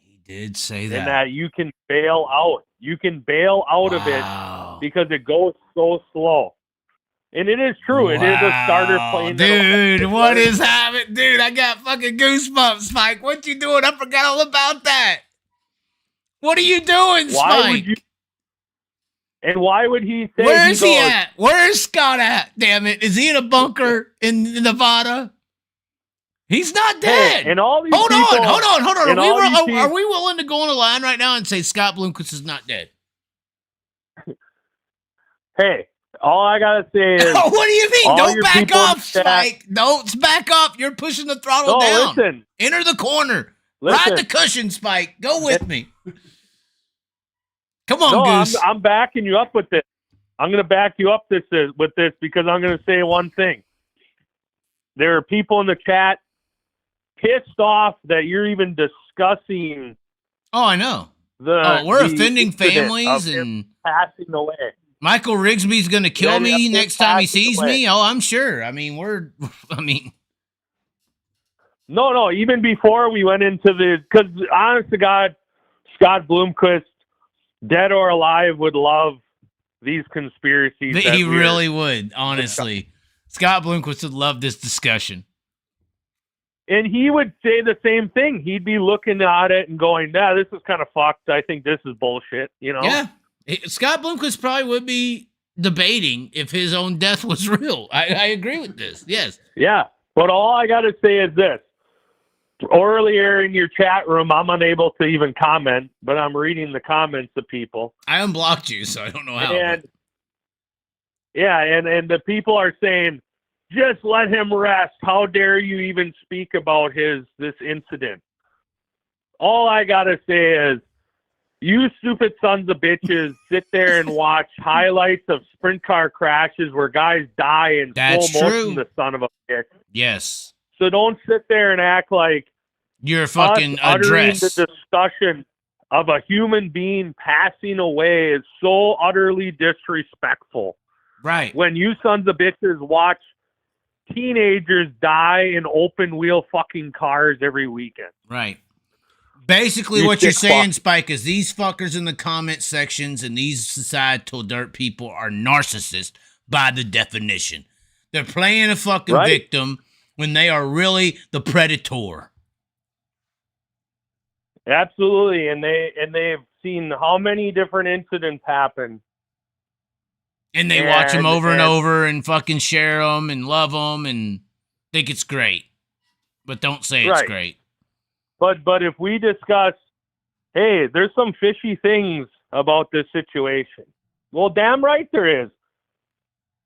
He did say that. And that you can bail out. You can bail out of it because it goes so slow. And it is true. It is a starter plane. Dude, what is happening? Dude, I got fucking goosebumps, Spike. What you doing? I forgot all about that. What are you doing, Spike? And why would he say... Where is he at? Where is Scott at? Damn it. Is he in a bunker in Nevada? He's not dead. Hey, and all these hold people, on. Are we willing to go on the line right now and say Scott Bloomquist is not dead? Hey, all I got to say is... what do you mean? Don't back up, Spike. Don't back up. You're pushing the throttle down. Listen. Enter the corner. Ride the cushion, Spike. Go with me. Come on, Goose. I'm backing you up with this. I'm going to back you up with this because I'm going to say one thing. There are people in the chat pissed off that you're even discussing. Oh, I know. We're offending families and passing away. Michael Rigsby's going to kill me next time he sees me. Oh, I'm sure. I mean, No. Even before we went into because honest to God, Scott Bloomquist, dead or alive, would love these conspiracies. He really would, honestly. Scott Bloomquist would love this discussion. And he would say the same thing. He'd be looking at it and going, nah, this is kind of fucked. I think this is bullshit, you know? Yeah. Scott Bloomquist probably would be debating if his own death was real. I agree with this. Yes. Yeah. But all I got to say is this. Earlier in your chat room, I'm unable to even comment, but I'm reading the comments of people. I unblocked you, so I don't know how. And the people are saying, just let him rest. How dare you even speak about this incident? All I got to say is, you stupid sons of bitches sit there and watch highlights of sprint car crashes where guys die in slow motion, the son of a bitch. Yes. So don't sit there and act like you're fucking uttering the discussion of a human being passing away is so utterly disrespectful. Right. When you sons of bitches watch teenagers die in open wheel fucking cars every weekend. Right. Basically, You what you're sick saying, fuck. Spike, is these fuckers in the comment sections and these societal dirt people are narcissists by the definition. They're playing a fucking Right. victim when they are really the predator. Absolutely, and they've seen how many different incidents happen. And they watch them And- over and and- over and fucking share them and love them and think it's great. But don't say it's Right. great. But if we discuss, hey, there's some fishy things about this situation. Well, damn right there is.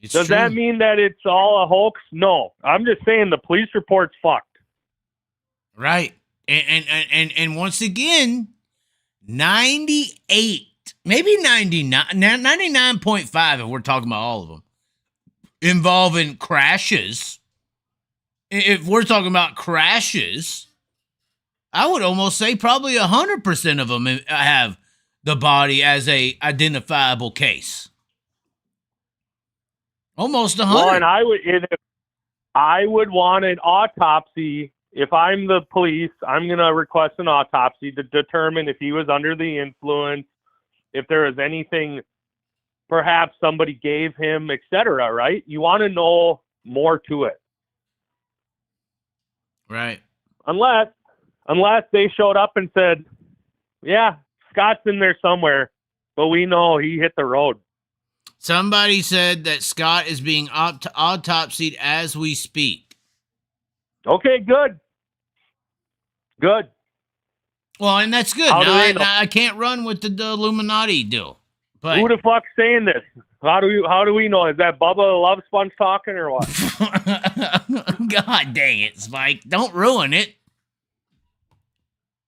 It's Does true. that mean that it's all a hoax? No. I'm just saying the police report's fucked. Right. And once again, 98, maybe 99, 99.5 if we're talking about all of them, involving crashes. If we're talking about crashes, I would almost say probably 100% of them have the body as a identifiable case. Almost 100. Well, and I would want an autopsy. If I'm the police, I'm going to request an autopsy to determine if he was under the influence, if there was anything perhaps somebody gave him, etc., right? You want to know more to it. Right. Unless they showed up and said, yeah, Scott's in there somewhere, but we know he hit the road. Somebody said that Scott is being autopsied as we speak. Okay, good. Good. Well, and that's good. How do they know? Now I can't run with the Illuminati deal. But Who the fuck's saying this? How do we know? Is that Bubba the Love Sponge talking or what? God dang it, Spike. Don't ruin it.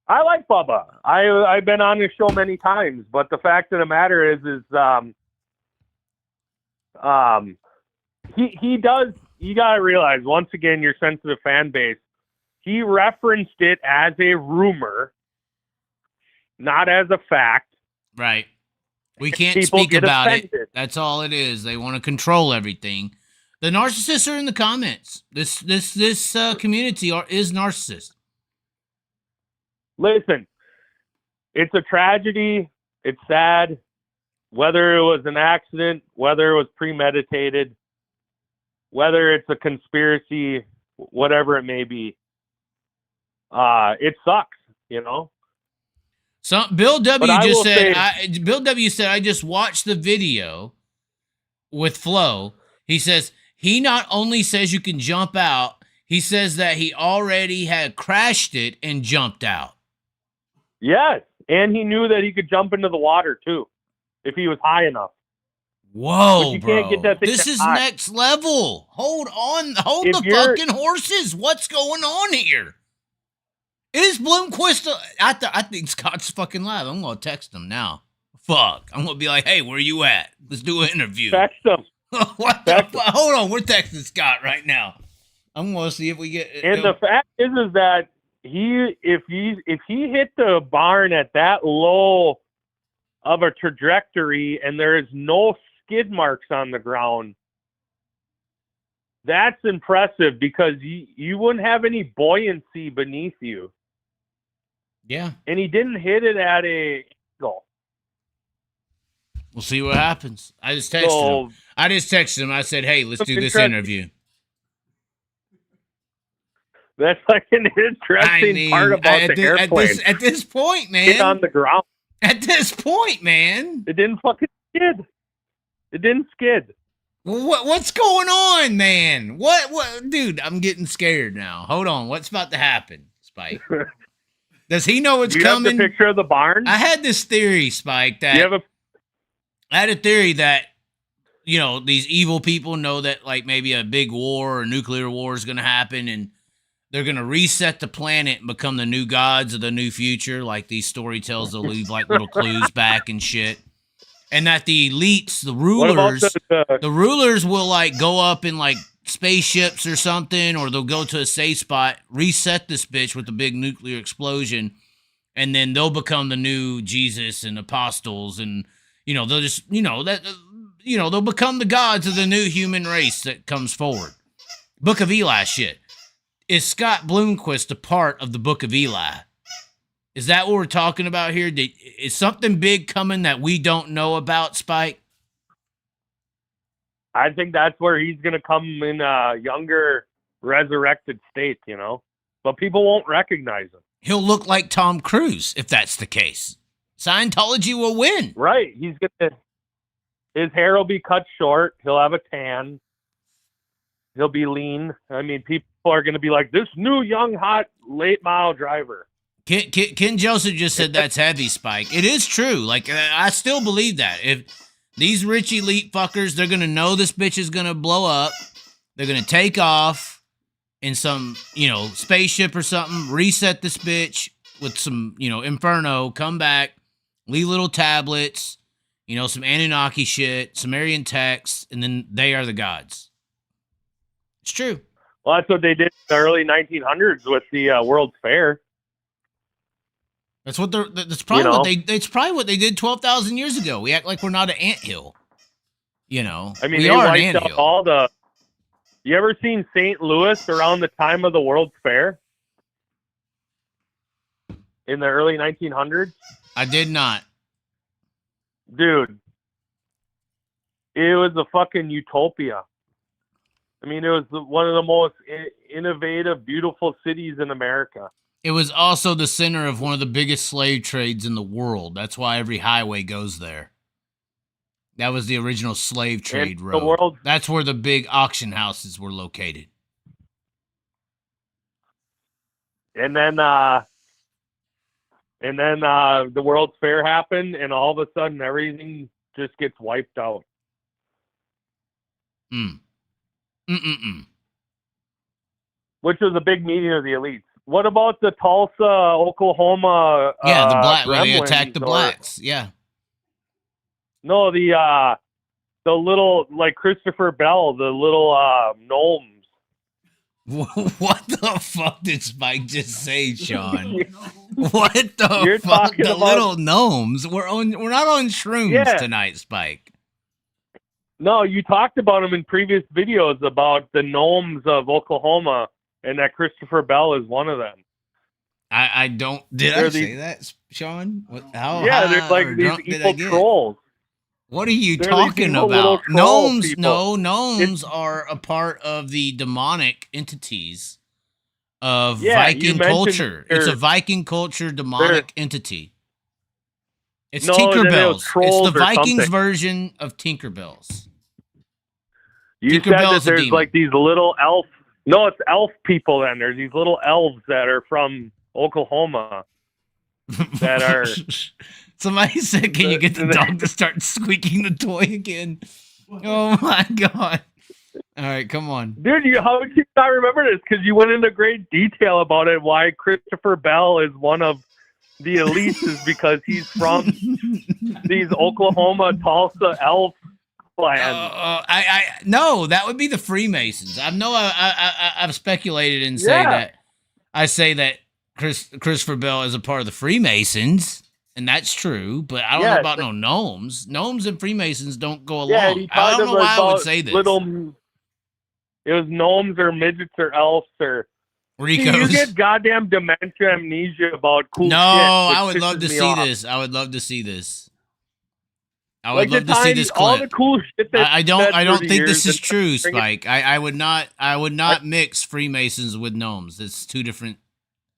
I like Bubba. I've been on his show many times, but the fact of the matter is he does. You gotta realize, once again, your sensitive fan base. He referenced it as a rumor, not as a fact. Right. We can't People speak get about it. offended. That's all it is. They want to control everything. The narcissists are in the comments. This community is narcissist. Listen, it's a tragedy. It's sad. Whether it was an accident, whether it was premeditated, whether it's a conspiracy, whatever it may be, it sucks, you know. Bill W. But I just will said. say- Bill W. said, "I just watched the video with Flo." He says he not only says you can jump out, he says that he already had crashed it and jumped out. Yes, and he knew that he could jump into the water too, if he was high enough. Whoa, But you bro! can't get that thing This that is high. next level. Hold on, hold If the you're- fucking horses. What's going on here? Is Bloomquist? I think Scott's fucking live. I'm gonna text him now. Fuck, I'm gonna be like, hey, where you at? Let's do an interview. Text him. What the Text fuck? Hold on, we're texting Scott right now. I'm gonna see if we get. And the fact is that if he hit the barn at that low of a trajectory and there is no skid marks on the ground, that's impressive because you wouldn't have any buoyancy beneath you. Yeah, And he didn't hit it at a angle. we'll see what happens. I just texted him. I just texted him. I said, hey, let's do this interview. That's like an interesting part about the airplane. At this point, Hit on man. the ground. At this point, man. It didn't fucking skid. It didn't skid. What's going on, man? What, dude? I'm getting scared now. Hold on, what's about to happen, Spike? Does he know it's Do you coming? have the picture of the barn? I had this theory, Spike, that Do you have I had a theory that, you know, these evil people know that, like, maybe a big war or nuclear war is going to happen, and they're going to reset the planet and become the new gods of the new future. Like these storytellers will leave, like, little clues back and shit. And that the elites, the What about rulers, the rulers will, like, go up in, like, spaceships or something, or they'll go to a safe spot, reset this bitch with a big nuclear explosion, and then they'll become the new Jesus and apostles, and, you know, they'll just, they'll become the gods of the new human race that comes forward. Book of Eli shit. Is Scott Bloomquist a part of the Book of Eli? Is that what we're talking about here? Is something big coming that we don't know about, Spike? I think that's where he's going to come in a younger, resurrected state, you know? But people won't recognize him. He'll look like Tom Cruise if that's the case. Scientology will win. Right. He's going to... His hair will be cut short. He'll have a tan. He'll be lean. I mean, people are going to be like, this new, young, hot, late-mile driver. Ken Joseph just said that's heavy, Spike. It is true. Like, I still believe that. If these rich elite fuckers, they're going to know this bitch is going to blow up. They're going to take off in some, spaceship or something, reset this bitch with some, Inferno, come back, leave little tablets, some Anunnaki shit, Sumerian texts, and then they are the gods. It's true. Well, that's what they did in the early 1900s with the World's Fair. That's what that's probably it's probably what they did 12,000 years ago. We act like we're not an anthill. I mean, we they are an wiped out anthill. all the... You ever seen St. Louis around the time of the World's Fair? In the early 1900s? I did not. Dude, it was a fucking utopia. I mean, it was one of the most innovative, beautiful cities in America. It was also the center of one of the biggest slave trades in the world. That's why every highway goes there. That was the original slave trade road. That's where the big auction houses were located. And then the World's Fair happened, and all of a sudden everything just gets wiped out. Which was a big meeting of the elites. What about the Tulsa, Oklahoma? Yeah, the black where they Gremlins attacked the blacks. Yeah. No, the little, like Christopher Bell, the little gnomes. What the fuck did Spike just say, Sean? What the You're fuck? talking The about... little gnomes. We're not on shrooms tonight, Spike. No, you talked about them in previous videos about the gnomes of Oklahoma, and that Christopher Bell is one of them. I don't. Did I say that, Sean? They're like these evil trolls. What are you talking about? Gnomes, gnomes are a part of the demonic entities of Viking culture. It's a Viking culture demonic entity. It's Tinkerbells. It's the Vikings version of Tinkerbells. You said that there's like these little elf. No, it's elf people. Then there's these little elves that are from Oklahoma that are. Somebody said, "Can you get the dog to start squeaking the toy again?" Oh my god! All right, come on, dude. How would you not remember this? Because you went into great detail about it. Why Christopher Bell is one of the elites is because he's from these Oklahoma Tulsa elf clans. No, that would be the Freemasons. I've speculated and say that I say that Christopher Bell is a part of the Freemasons. And that's true, but I don't know about no gnomes. Gnomes and Freemasons don't go along. Yeah, I don't know why I would say this. It was gnomes or midgets or elves or... Ricos. See, you get goddamn dementia amnesia about cool shit. No, I would love to see this. I would love to see this. I would love to see this clip. All the cool shit that I don't think this is true, Spike. I would not mix Freemasons with gnomes. It's two different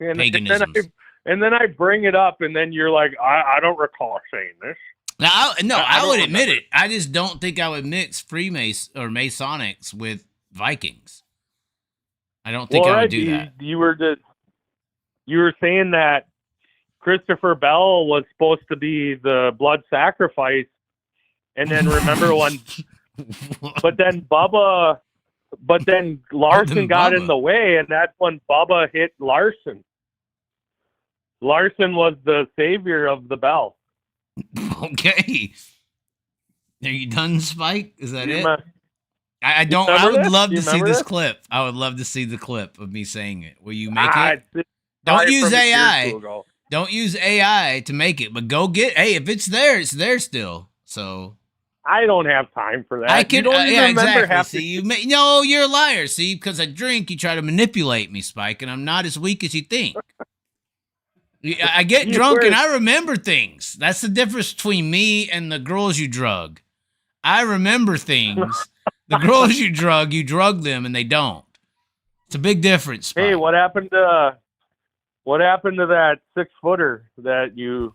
paganisms. And then I bring it up, and then you're like, I don't recall saying this. Now, I would admit it. I just don't think I would mix Freemasons or Masonics with Vikings. I don't think I would do that. You were saying that Christopher Bell was supposed to be the blood sacrifice, and then remember when, but then Larson got in the way, and that's when Bubba hit Larson. Larson was the savior of the Bell. Okay. Are you done, Spike? Is that it? I would love to see this clip. I would love to see the clip of me saying it. Will you make it? Don't use AI. Don't use AI to make it, but go get. Hey, if it's there still. So I don't have time for that. I can. Exactly. See, you're a liar. See, because I drink, you try to manipulate me, Spike, and I'm not as weak as you think. I get drunk and I remember things. That's the difference between me and the girls you drug. I remember things. The girls you drug them and they don't. It's a big difference. Spike. Hey, what happened to that 6-footer that you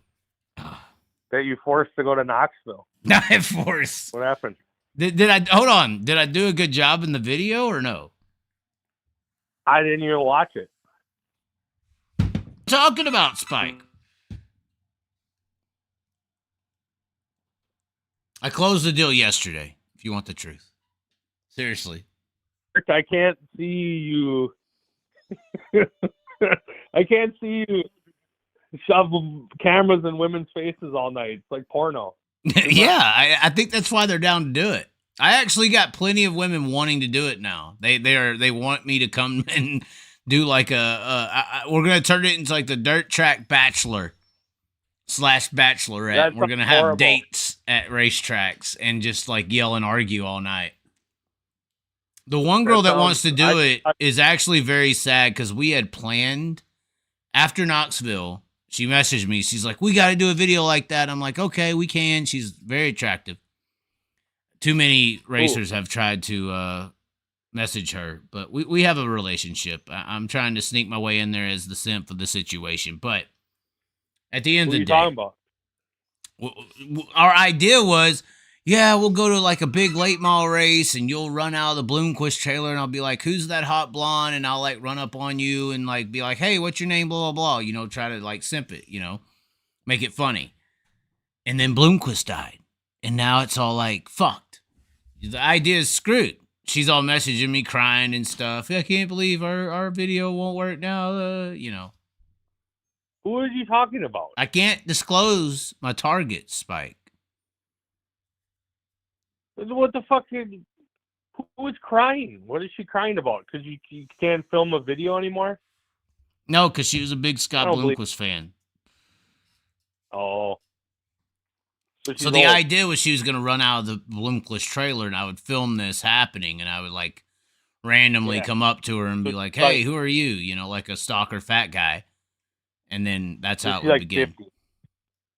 forced to go to Knoxville? Not forced. What happened? Did I hold on? Did I do a good job in the video or no? I didn't even watch it. Talking about Spike. I closed the deal yesterday, if you want the truth. Seriously. I can't see you. I can't see you shove cameras in women's faces all night. It's like porno. Yeah, I think that's why they're down to do it. I actually got plenty of women wanting to do it now. They want me to come and do like we're gonna turn it into like the dirt track bachelor / bachelorette. We're gonna have dates at racetracks and just like yell and argue all night. The one girl that wants to do it is actually very sad because we had planned after Knoxville. She messaged me. She's like, "We got to do a video like that." I'm like, "Okay, we can." She's very attractive. Too many racers have tried to message her, but we have a relationship. I'm trying to sneak my way in there as the simp of the situation. But at the end of the day, talking about? Our idea was, yeah, we'll go to like a big late model race and you'll run out of the Bloomquist trailer and I'll be like, "Who's that hot blonde?" And I'll like run up on you and like be like, "Hey, what's your name?" Blah, blah, blah. You know, try to like simp it, you know, make it funny. And then Bloomquist died. And now it's all like, fucked. The idea is screwed. She's all messaging me crying and stuff. "I can't believe our video won't work now. You know. Who are you talking about? I can't disclose my target, Spike. What the fuck? Who is crying? What is she crying about? Because you can't film a video anymore? No, because she was a big Scott Bloomquist fan. Oh. So the idea was she was going to run out of the Bloomquist trailer and I would film this happening and I would like randomly come up to her and be like, "Hey, who are you?" You know, like a stalker fat guy. And then that's how it would like begin. 50.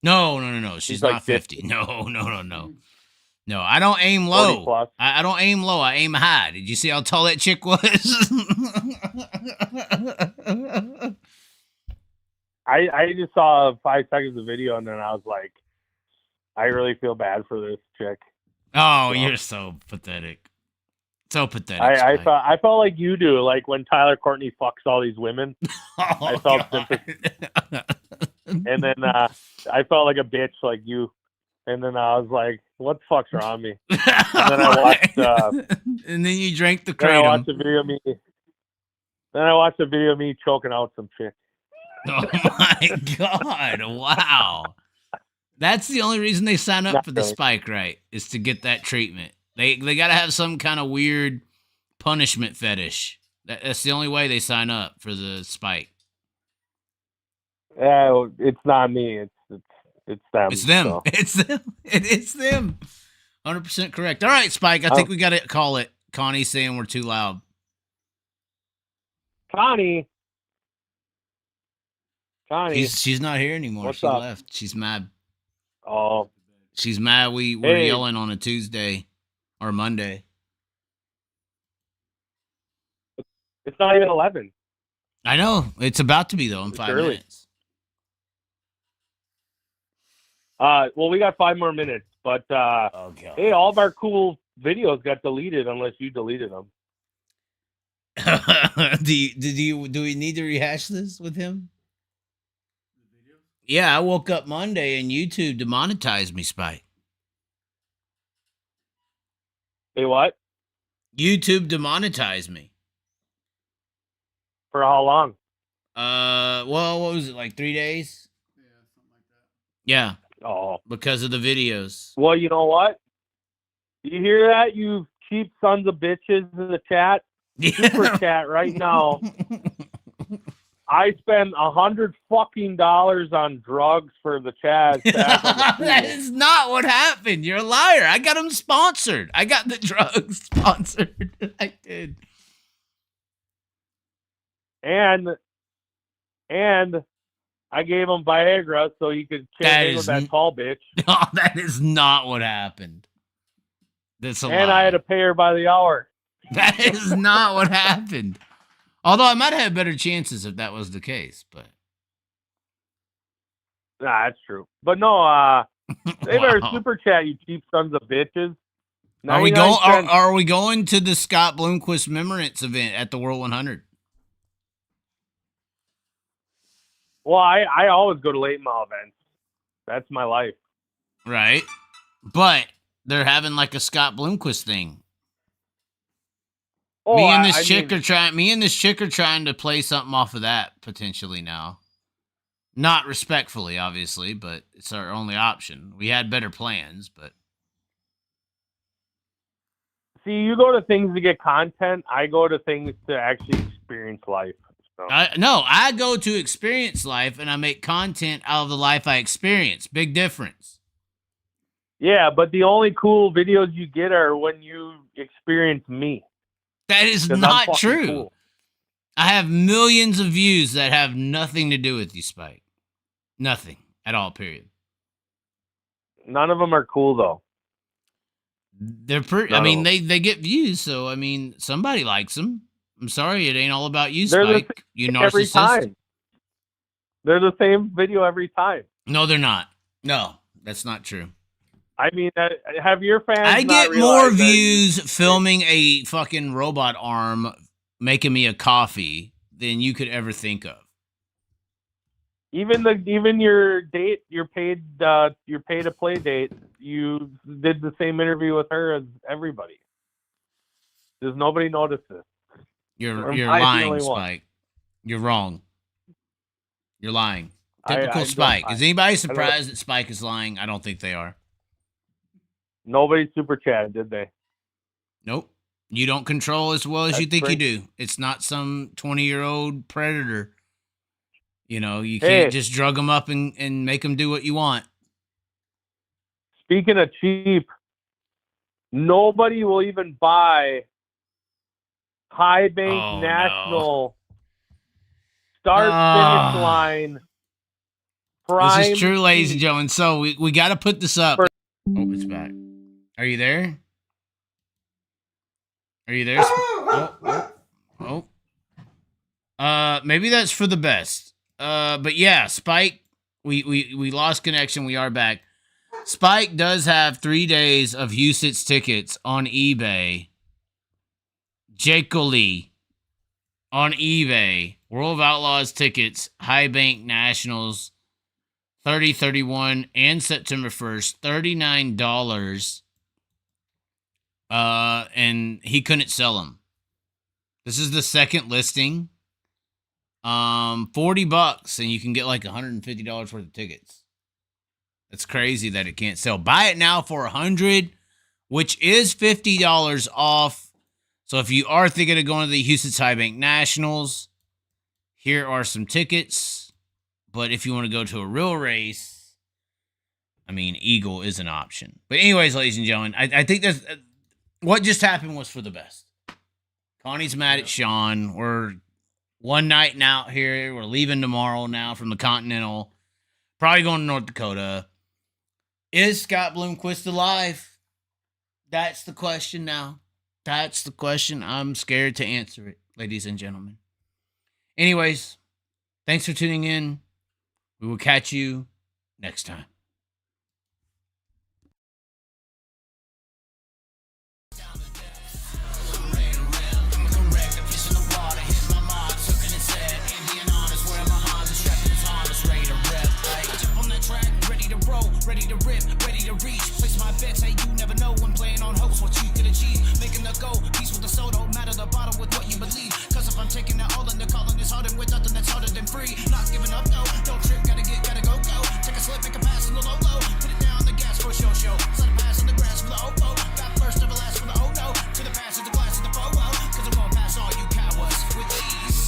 No. She's not like 50. No. No, I don't aim low. I don't aim low. I aim high. Did you see how tall that chick was? I just saw 5 seconds of video and then I was like, I really feel bad for this chick. Oh, you're so pathetic. So pathetic. I felt like you do, like when Tyler Courtney fucks all these women. I felt sympathy. And then I felt like a bitch like you. And then I was like, "What the fuck's wrong with me?" And then I watched. And then you drank the kratom. Then I watched a video of me. Then I watched a video of me choking out some chick. Oh my god! Wow. That's the only reason they sign up for the Spike, right? Is to get that treatment. They got to have some kind of weird punishment fetish. That's the only way they sign up for the Spike. It's not me. It's them. It's them. So. It's them. It's them. 100% correct. All right, Spike. I think we got to call it. Connie's saying we're too loud. Connie. She's not here anymore. What's she up? Left. She's mad. Oh. She's mad we're yelling on a Tuesday or Monday. It's not even 11. I know. It's about to be, though, in 5 minutes. Well, we got 5 more minutes, but hey, all of our cool videos got deleted unless you deleted them. Do we need to rehash this with him? Yeah, I woke up Monday and YouTube demonetized me, Spike. Hey, what? YouTube demonetized me. For how long? Well, what was it, like 3 days? Yeah, something like that. Yeah. Oh. Because of the videos. Well, you know what? You hear that, you cheap sons of bitches in the chat? Super chat right now. I spent $100 fucking on drugs for the Chaz. That is not what happened. You're a liar. I got them sponsored. I got the drugs sponsored. I did. I gave him Viagra so he could hang with that tall bitch. No, that is not what happened. That's a lie. And I had to pay her by the hour. That is not what happened. Although I might have had better chances if that was the case, but nah, that's true. But no, they better Wow. super chat, you cheap sons of bitches. Are we 99 going? cents. Are we going to the Scott Bloomquist Memorance event at the World 100? Well, I always go to late mile events. That's my life. Right, but they're having like a Scott Bloomquist thing. Oh, Me and this chick are trying to play something off of that potentially now. Not respectfully, obviously, but it's our only option. We had better plans, but See, you go to things to get content. I go to things to actually experience life. So. I go to experience life and I make content out of the life I experience. Big difference. Yeah, but the only cool videos you get are when you experience me. That is 'Cause I'm not fucking true. cool. I have millions of views that have nothing to do with you, Spike. Nothing at all, period. None of them are cool, though. They're pretty. I mean, they get views, so I mean, somebody likes them. I'm sorry, it ain't all about you, They're the Spike. You Every narcissist. time. They're the same video every time. No, they're not. No, that's not true. I mean, have your fans I not get realized more that views filming a fucking robot arm making me a coffee than you could ever think of. Even your date, your paid to play date, you did the same interview with her as everybody. Does nobody notice this? You're Or am I the lying, only one? Spike. You're wrong. You're lying. I Typical don't- Spike. Is anybody don't- surprised that Spike is lying? I don't think they are. Nobody super chatted, did they? Nope. You don't control as well as That's you think great. you do. It's not some 20-year-old predator. You know, you Hey. can't just drug them up and make them do what you want. Speaking of cheap, nobody will even buy High Bank Oh, National start-finish line prime. This is true, ladies and seat. gentlemen. So we got to put this up. For- Oh, it's back. Are you there? Are you there? Maybe that's for the best. But yeah, Spike, we lost connection. We are back. Spike does have 3 days of USITS tickets on eBay. Jake on eBay. World of Outlaws tickets, High Bank Nationals, 30, 31, and September 1st, $39. And he couldn't sell them. This is the second listing. $40, and you can get like $150 worth of tickets. That's crazy that it can't sell. Buy it now for $100, which is $50 off. So if you are thinking of going to the Houston High Bank Nationals, here are some tickets. But if you want to go to a real race, I mean, Eagle is an option. But anyways, ladies and gentlemen, I think that's what just happened was for the best. Connie's mad at Sean. We're one night out here. We're leaving tomorrow now from the Continental. Probably going to North Dakota. Is Scott Bloomquist alive? That's the question now. That's the question. I'm scared to answer it, ladies and gentlemen. Anyways, thanks for tuning in. We will catch you next time. Ready to rip, ready to reach. Place my bets, hey, you never know when playing on hopes what you could achieve. Making the goal, peace with the soul, don't matter the bottom with what you believe. Cause if I'm taking it all in the calling, it's harder with nothing that's harder than free. Not giving up, no, don't trip, gotta go. Take a slip, make a pass in the low. Put it down the gas for a show.